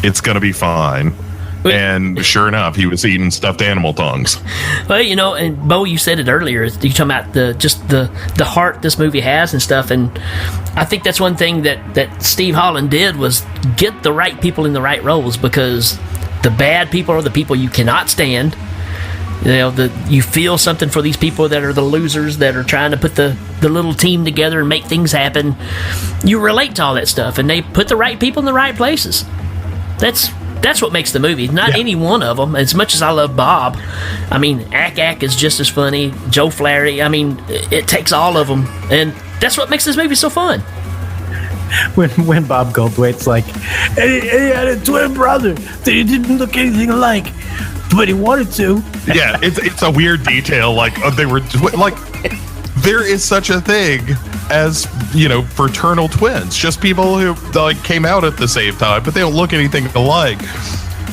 It's going to be fine. And sure enough, he was eating stuffed animal tongues. Well, and Bo, you said it earlier. You talking about the heart this movie has and stuff, and I think that's one thing that Steve Holland did was get the right people in the right roles, because the bad people are the people you cannot stand. You feel something for these people that are the losers that are trying to put the little team together and make things happen. You relate to all that stuff, and they put the right people in the right places. That's what makes the movie. Not any one of them. As much as I love Bob, I mean, Ack is just as funny. Joe Flaherty. I mean, it takes all of them, and that's what makes this movie so fun. When Bob Goldthwait's like, he had a twin brother that he didn't look anything alike, but he wanted to. Yeah, it's a weird detail. Like they were like, there is such a thing as, fraternal twins, just people who like came out at the same time, but they don't look anything alike.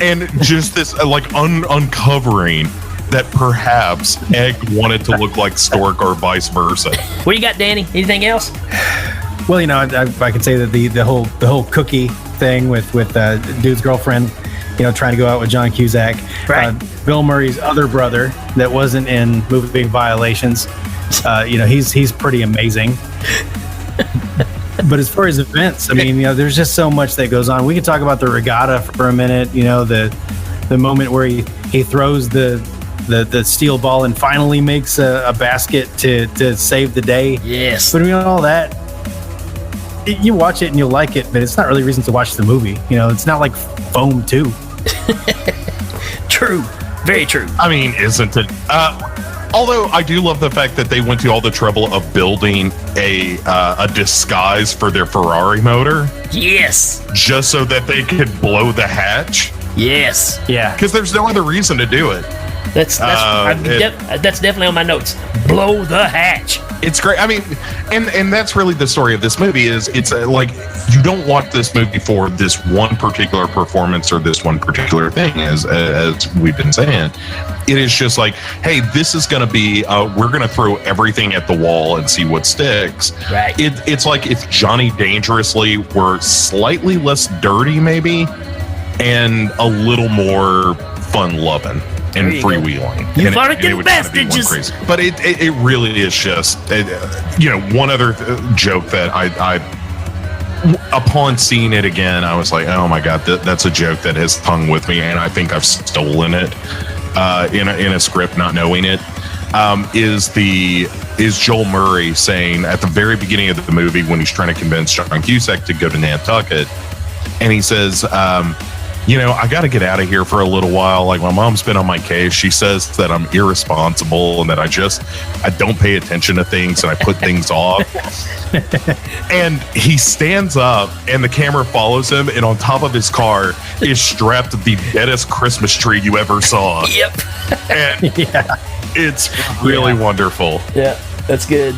And just this uncovering that perhaps Egg wanted to look like Stork or vice versa. What you got, Danny? Anything else? Well, I could say that the whole cookie thing with dude's girlfriend, trying to go out with John Cusack, right. Bill Murray's other brother that wasn't in Moving Violations. He's pretty amazing. But as far as events, I mean, there's just so much that goes on. We can talk about the regatta for a minute. The moment where he throws the steel ball and finally makes a basket to save the day. Yes. But all that, you watch it and you'll like it, but it's not really a reason to watch the movie. It's not like Foam 2. True. Very true. I mean, isn't it? Although I do love the fact that they went to all the trouble of building a disguise for their Ferrari motor. Yes. Just so that they could blow the hatch. Yes. Yeah. Because there's no other reason to do it. That's definitely on my notes. Blow the hatch. It's great. I mean, and that's really the story of this movie. It's like you don't watch this movie for this one particular performance or this one particular thing, as we've been saying. It is just like, hey, this is going to be. We're going to throw everything at the wall and see what sticks. Right. It's like if Johnny Dangerously were slightly less dirty, maybe, and a little more fun-loving and freewheeling. You fucking bastards! But it really is just, one other joke that upon seeing it again, I was like, oh my God, that's a joke that has hung with me, and I think I've stolen it in a script, not knowing it. Is Joel Murray saying at the very beginning of the movie when he's trying to convince John Cusack to go to Nantucket, and he says, I got to get out of here for a little while. Like, my mom's been on my case. She says that I'm irresponsible and that I don't pay attention to things and I put things off. And he stands up and the camera follows him, and on top of his car is strapped the deadest Christmas tree you ever saw. Yep. And it's really wonderful. Yeah, that's good.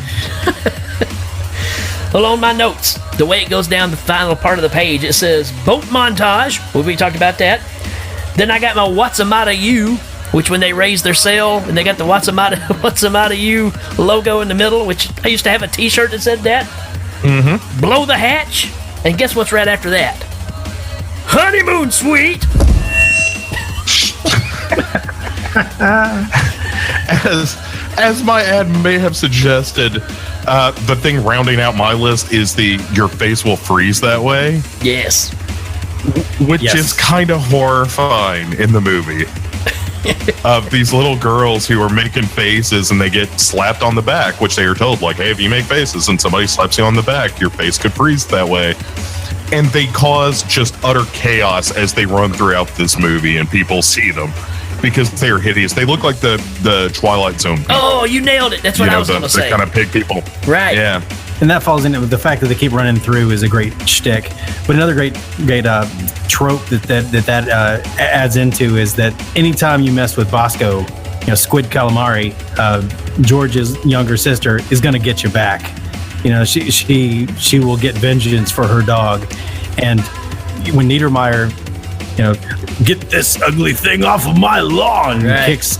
Well, on my notes, the way it goes down the final part of the page, it says boat montage. We talked about that. Then I got my What's a Matter You, which when they raise their sail and they got the What's a Matter You logo in the middle, which I used to have a t-shirt that said that. Mm-hmm. Blow the hatch. And guess what's right after that? Honeymoon suite. As my ad may have suggested, the thing rounding out my list is your face will freeze that way. Yes. Which is kind of horrifying in the movie. Of these little girls who are making faces and they get slapped on the back, which they are told, like, hey, if you make faces and somebody slaps you on the back, your face could freeze that way. And they cause just utter chaos as they run throughout this movie and people see them. Because they are hideous. They look like the Twilight Zone people. Oh, you nailed it. That's what I was going to say. The kind of pig people. Right. Yeah. And that falls into the fact that they keep running through is a great shtick. But another great trope that adds into is that anytime you mess with Bosco, Squid Calamari, George's younger sister, is going to get you back. She will get vengeance for her dog. And when Niedermeyer, get this ugly thing off of my lawn, right. kicks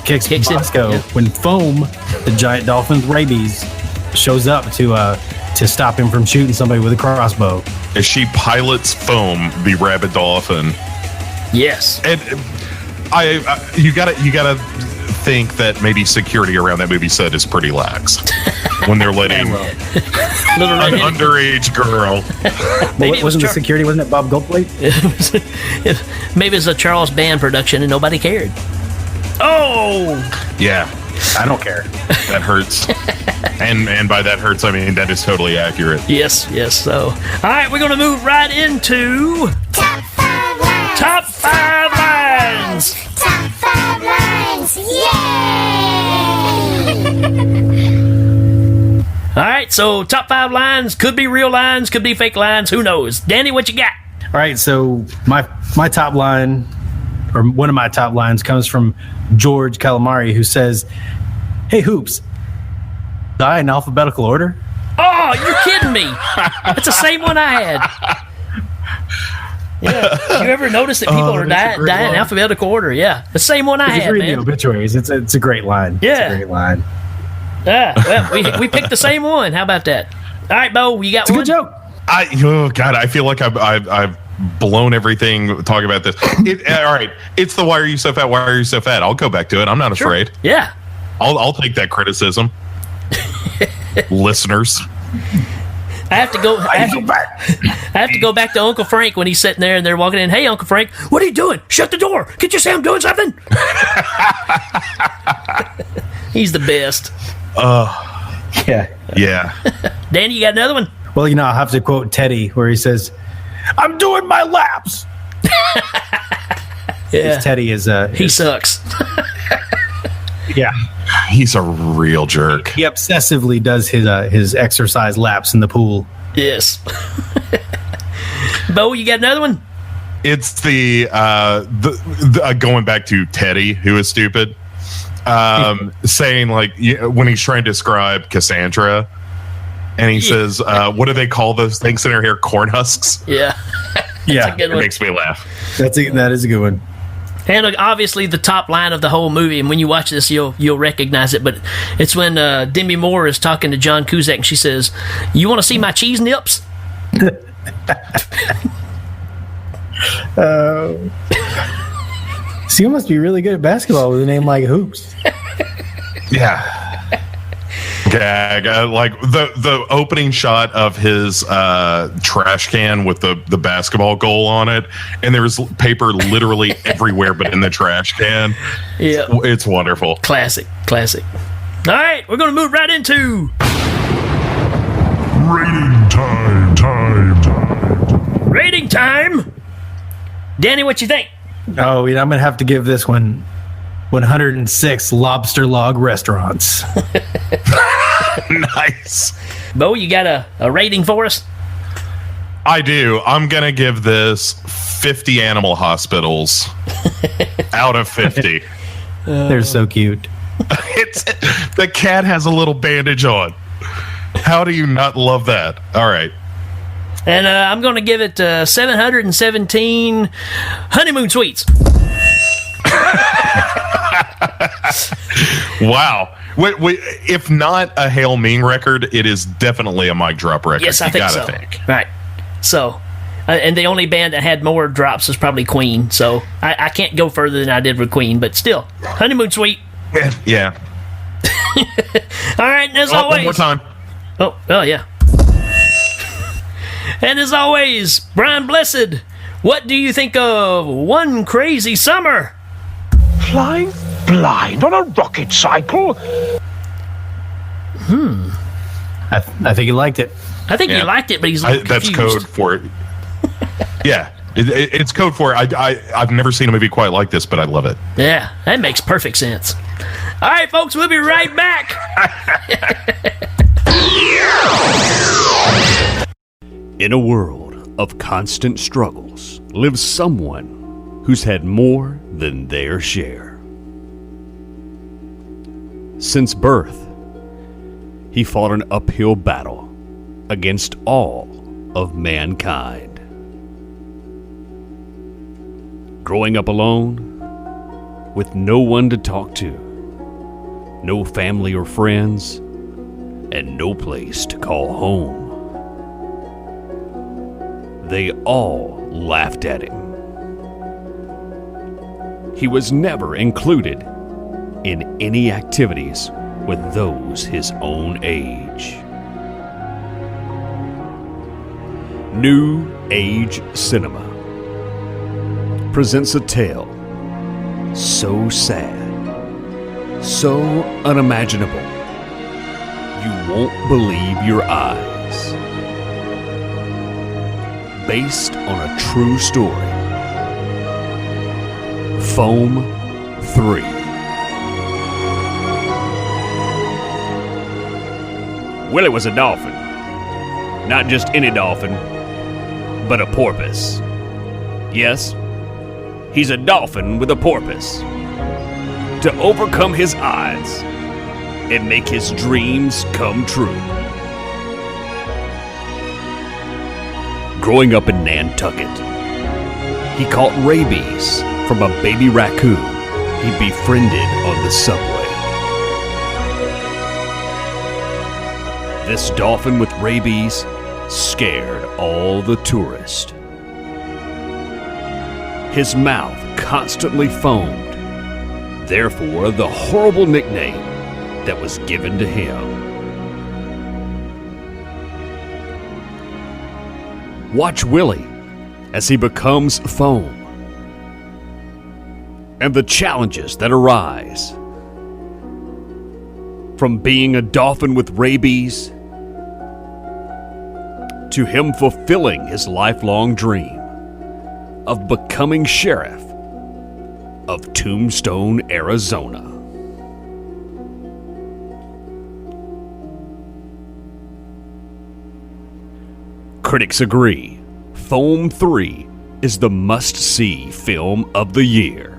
Bosco. Yep. When Foam, the giant dolphin with rabies, shows up to stop him from shooting somebody with a crossbow. As she pilots Foam, the rabid dolphin. Yes. And you gotta think that maybe security around that movie set is pretty lax when they're letting an underage girl. Maybe wasn't the security? Wasn't it Bob Goldthwait? Maybe it's a Charles Band production and nobody cared. Oh, yeah. I don't care. That hurts. and by that hurts, I mean that is totally accurate. Yes. So, all right, we're gonna move right into Top 5 lines. Top 5 lines. Top 5 lines. Yay! All right, so top 5 lines could be real lines, could be fake lines. Who knows? Danny, what you got? All right, so my top line, or one of my top lines, comes from George Calamari, who says, "Hey, Hoops, die in alphabetical order?" Oh, you're kidding me. That's the same one I had. Yeah. You ever notice that people are dying in alphabetical order? Yeah. The same one I had, If you read man. the obituaries, it's a great line. Yeah. It's a great line. Yeah. Well, we picked the same one. How about that? All right, Bo, you got It's a one? good joke. I feel like I've blown everything talking about this. All right. It's the why are you so fat? Why are you so fat? I'll go back to it. I'm not afraid. Yeah. I'll take that criticism. Listeners. I have to go back to Uncle Frank when he's sitting there and they're walking in. Hey, Uncle Frank, what are you doing? Shut the door. Can't you say I'm doing something? He's the best. Yeah. Danny, you got another one? Well, I'll have to quote Teddy, where he says, "I'm doing my laps." Yeah. Teddy is he sucks. Yeah. He's a real jerk. He obsessively does his exercise laps in the pool. Yes. Bo, you got another one? It's the going back to Teddy, who is stupid, saying like when he's trying to describe Cassandra, and he says, "What do they call those things in her hair? Corn husks." Yeah. Yeah, it makes me laugh. That is a good one. And obviously the top line of the whole movie, and when you watch this, you'll recognize it. But it's when Demi Moore is talking to John Cusack, and she says, "You want to see my cheese nips?" So you must be really good at basketball with a name like Hoops. Yeah. gag. Like the opening shot of his trash can with the basketball goal on it, and there's paper literally everywhere but in the trash can. Yeah. It's wonderful. Classic. All right, we're going to move right into Rating time. Danny, what you think? Oh, I'm going to have to give this one 106 lobster log restaurants. Nice. Bo, you got a rating for us? I do. I'm going to give this 50 animal hospitals out of 50. They're so cute. The cat has a little bandage on. How do you not love that? All right. And I'm going to give it 717 honeymoon suites. Wow. Wait, if not a Hail Ming record, it is definitely a mic drop record. Yes, I think so. Right. So, and the only band that had more drops was probably Queen. So I can't go further than I did with Queen, but still, honeymoon suite. Yeah. All right, and as always. One more time. Oh, yeah. And as always, Brian Blessed, what do you think of One Crazy Summer? Flying blind on a rocket cycle? I think he liked it. I think he liked it, but he's a little that's confused. code for it. Yeah, it's code for it. I've never seen a movie quite like this, but I love it. Yeah, that makes perfect sense. All right, folks, we'll be right back. In a world of constant struggles lives someone who's had more than their share. Since birth, he fought an uphill battle against all of mankind. Growing up alone, with no one to talk to, no family or friends, and no place to call home. They all laughed at him. He was never included in any activities with those his own age. New Age Cinema presents a tale so sad, so unimaginable, you won't believe your eyes. Based on a true story. Foam 3. Willie was a dolphin. Not just any dolphin, but a porpoise. Yes, he's a dolphin with a porpoise. To overcome his odds and make his dreams come true. Growing up in Nantucket, he caught rabies from a baby raccoon he befriended on the subway. This dolphin with rabies scared all the tourists. His mouth constantly foamed, therefore the horrible nickname that was given to him. Watch Willie as he becomes foam and the challenges that arise from being a dolphin with rabies to him fulfilling his lifelong dream of becoming sheriff of Tombstone, Arizona. Critics agree, Foam 3 is the must-see film of the year.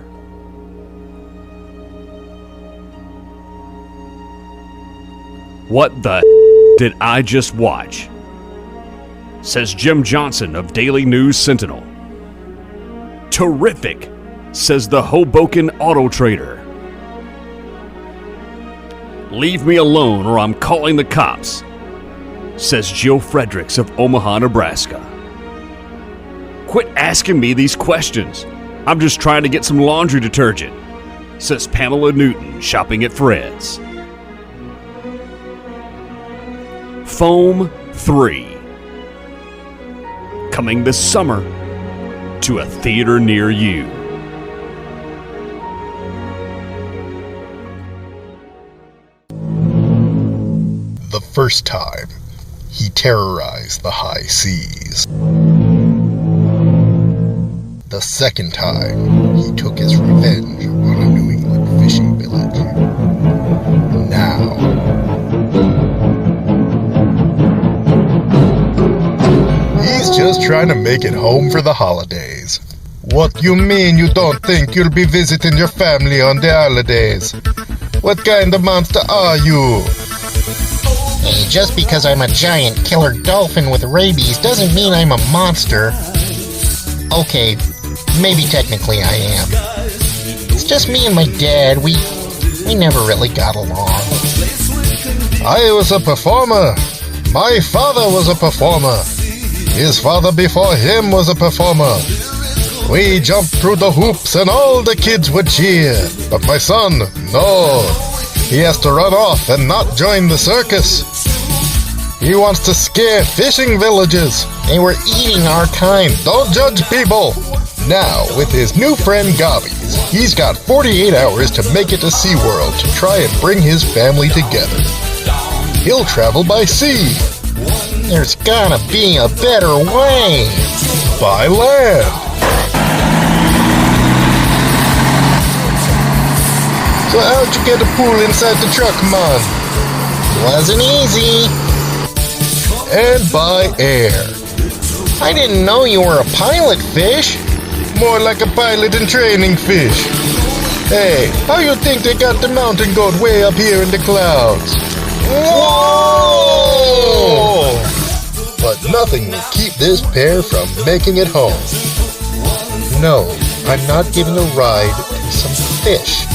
What the did I just watch? Says Jim Johnson of Daily News Sentinel. Terrific, says the Hoboken Auto Trader. Leave me alone or I'm calling the cops, says Jill Fredericks of Omaha, Nebraska. Quit asking me these questions. I'm just trying to get some laundry detergent, says Pamela Newton shopping at Fred's. Foam 3. Coming this summer to a theater near you. The first time, he terrorized the high seas. The second time, he took his revenge on a New England fishing village. Now, he's just trying to make it home for the holidays. What you mean you don't think you'll be visiting your family on the holidays? What kind of monster are you? Hey, just because I'm a giant killer dolphin with rabies doesn't mean I'm a monster. Okay, maybe technically I am. It's just me and my dad, we never really got along. I was a performer. My father was a performer. His father before him was a performer. We jumped through the hoops and all the kids would cheer. But my son, no. He has to run off and not join the circus. He wants to scare fishing villages. They were eating our kind. Don't judge people. Now, with his new friend Gobbies, he's got 48 hours to make it to SeaWorld to try and bring his family together. He'll travel by sea. There's gotta be a better way. By land. So how'd you get a pool inside the truck, man? Wasn't easy. And by air. I didn't know you were a pilot, fish. More like a pilot in training, fish. Hey, how you think they got the mountain goat way up here in the clouds? Whoa! But nothing will keep this pair from making it home. No, I'm not giving a ride to some fish.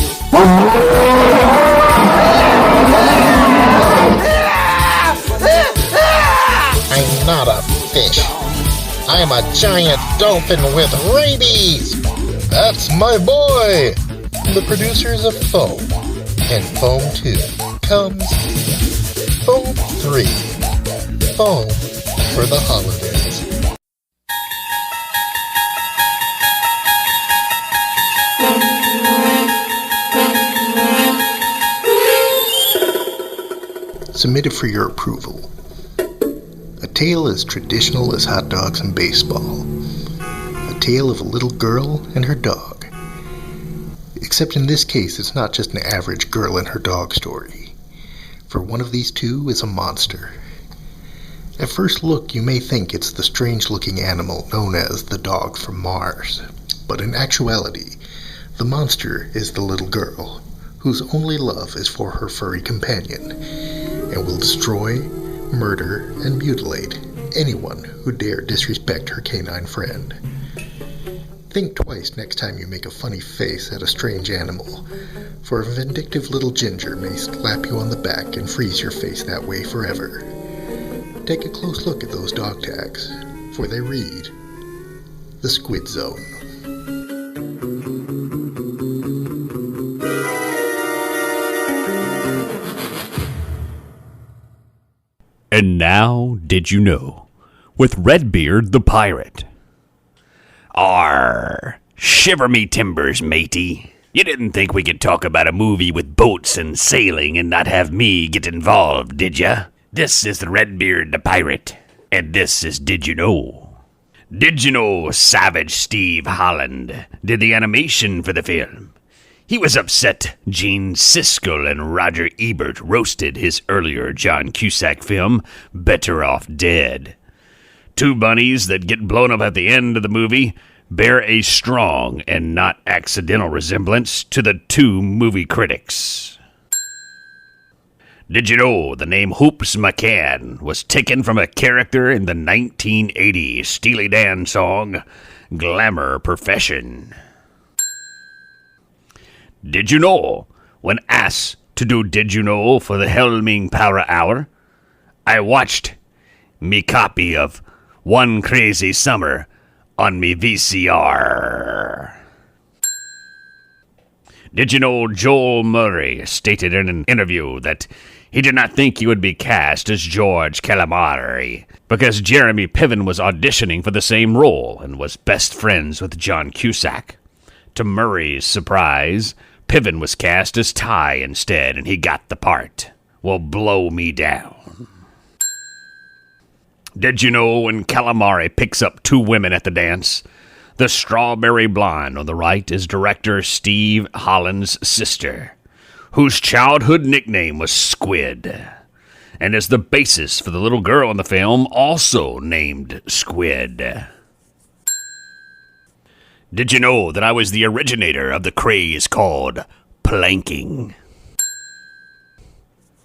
I'm not a fish. I'm a giant dolphin with rabies. That's my boy. The producers of Foam. And Foam 2 comes Foam 3. Foam for the holidays. Submitted for your approval. A tale as traditional as hot dogs and baseball. A tale of a little girl and her dog. Except in this case, it's not just an average girl and her dog story. For one of these two is a monster. At first look, you may think it's the strange-looking animal known as the dog from Mars. But in actuality, the monster is the little girl, whose only love is for her furry companion, and will destroy, murder, and mutilate anyone who dare disrespect her canine friend. Think twice next time you make a funny face at a strange animal, for a vindictive little ginger may slap you on the back and freeze your face that way forever. Take a close look at those dog tags, for they read, The Squid Zone. And now, Did You Know? With Redbeard the Pirate. Arr! Shiver me timbers, matey. You didn't think we could talk about a movie with boats and sailing and not have me get involved, did ya? This is the Redbeard the Pirate, and this is Did You Know? Did you know Savage Steve Holland did the animation for the film? He was upset Gene Siskel and Roger Ebert roasted his earlier John Cusack film, Better Off Dead. Two bunnies that get blown up at the end of the movie bear a strong and not accidental resemblance to the two movie critics. Did you know the name Hoops McCann was taken from a character in the 1980 Steely Dan song, Glamour Profession? Did you know, when asked to do Did You Know for the Helming Power Hour, I watched me copy of One Crazy Summer on me VCR. Did you know Joel Murray stated in an interview that He did not think he would be cast as George Calamari because Jeremy Piven was auditioning for the same role and was best friends with John Cusack. To Murray's surprise, Piven was cast as Ty instead, and he got the part. Well, blow me down. Did you know when Calamari picks up 2 women at the dance? The strawberry blonde on the right is director Steve Holland's sister, whose childhood nickname was Squid, and is the basis for the little girl in the film, also named Squid. Did you know that I was the originator of the craze called planking?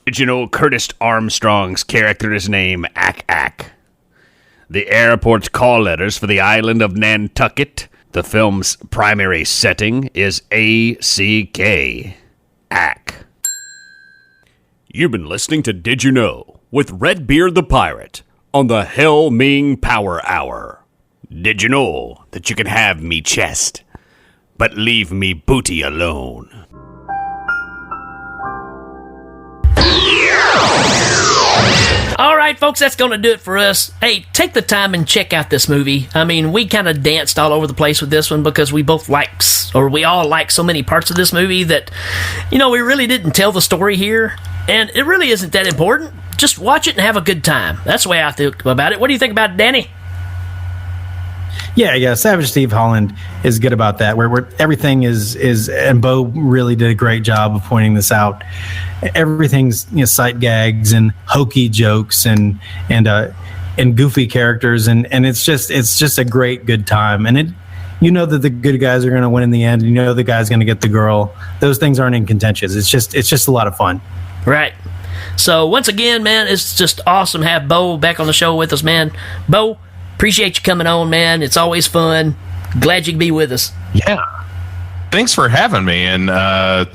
Did you know Curtis Armstrong's character is named Ack Ack? The airport's call letters for the island of Nantucket, the film's primary setting, is A-C-K. Ack. You've been listening to Did You Know? With Redbeard the Pirate on the Hell Ming Power Hour. Did you know that you can have me chest, but leave me booty alone? All right, folks, that's going to do it for us. Hey, take the time and check out this movie. I mean, we kind of danced all over the place with this one because we all like so many parts of this movie that, we really didn't tell the story here. And it really isn't that important. Just watch it and have a good time. That's the way I think about it. What do you think about it, Danny? Yeah. Savage Steve Holland is good about that. Where everything is, and Bo really did a great job of pointing this out. Everything's sight gags and hokey jokes and goofy characters, and it's just a great good time. And that the good guys are going to win in the end. The guy's going to get the girl. Those things aren't in contention. It's just a lot of fun. Right. So once again, man, it's just awesome to have Bo back on the show with us, man. Bo, appreciate you coming on, man. It's always fun. Glad you can be with us. Yeah. Thanks for having me. And how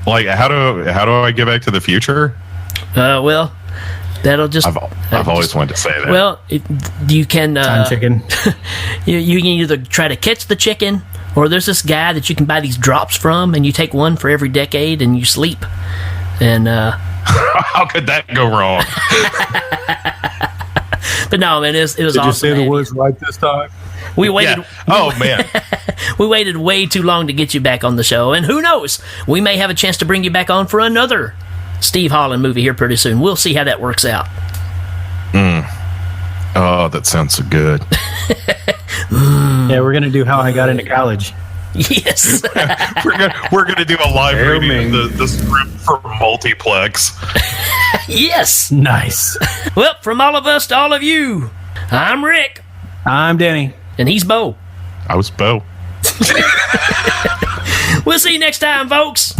do I get back to the future? Well, that'll just. I've always wanted to say that. Well, you can. Time chicken. you can either try to catch the chicken, or there's this guy that you can buy these drops from, and you take one for every decade, and you sleep. And how could that go wrong? But no, man, it was awesome. Did you say the words right this time? We waited. Yeah. Oh, man. We waited way too long to get you back on the show. And who knows? We may have a chance to bring you back on for another Steve Holland movie here pretty soon. We'll see how that works out. Oh, that sounds so good. Yeah, we're going to do How I Got Into College. Yes. we're gonna do a live reading of the script for Multiplex. Yes. Nice. Well, from all of us to all of you, I'm Rick. I'm Danny. And he's Bo. I was Bo. We'll see you next time, folks.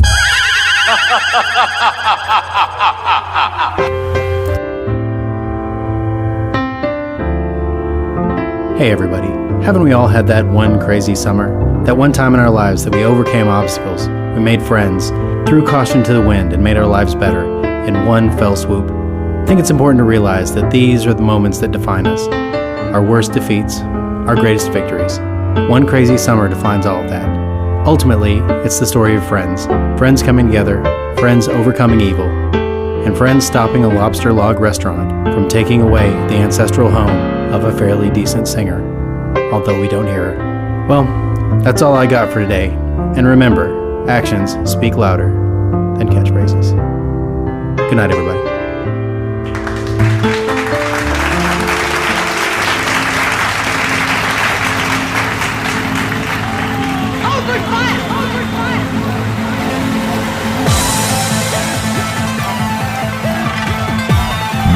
Hey, everybody. Haven't we all had that one crazy summer? That one time in our lives that we overcame obstacles, we made friends, threw caution to the wind, and made our lives better in one fell swoop. I think it's important to realize that these are the moments that define us. Our worst defeats, our greatest victories. One Crazy Summer defines all of that. Ultimately, it's the story of friends. Friends coming together, friends overcoming evil, and friends stopping a lobster log restaurant from taking away the ancestral home of a fairly decent singer, although we don't hear her. Well, that's all I got for today. And remember, actions speak louder than catchphrases. Good night, everybody.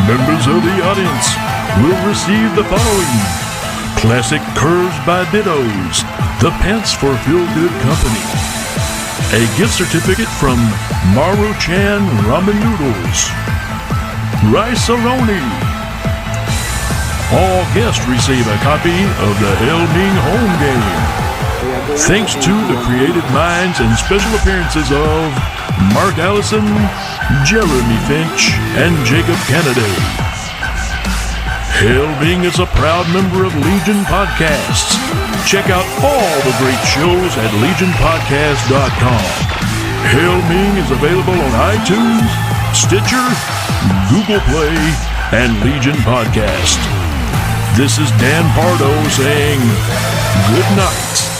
Members of the audience will receive the following: classic curves by Dittos, the pants for Feel Good Company, a gift certificate from Maruchan Ramen Noodles, Rice-A-Roni. All guests receive a copy of the Hell Ming home game. Thanks to the creative minds and special appearances of Mark Allison, Jeremy Finch, and Jacob Kennedy. Hell Ming is a proud member of Legion Podcasts. Check out all the great shows at legionpodcast.com. Hell Ming is available on iTunes, Stitcher, Google Play, and Legion Podcast. This is Dan Pardo saying good night.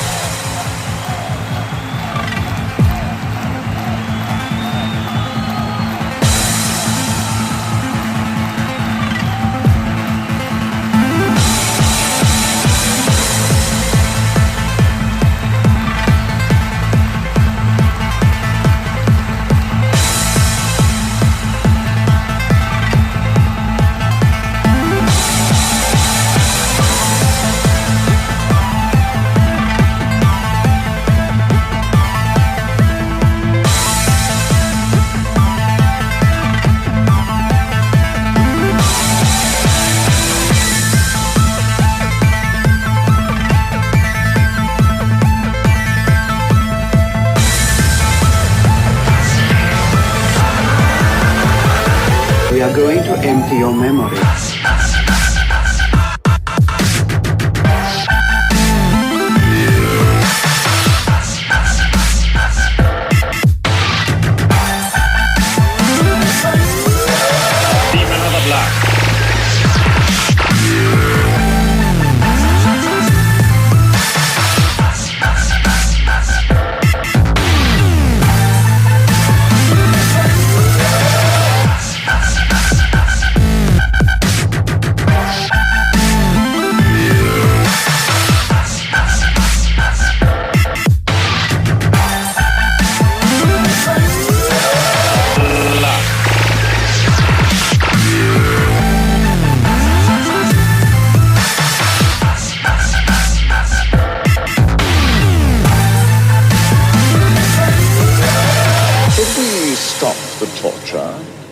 We are going to empty your memory. Demon of the Black. Should we stop the torture?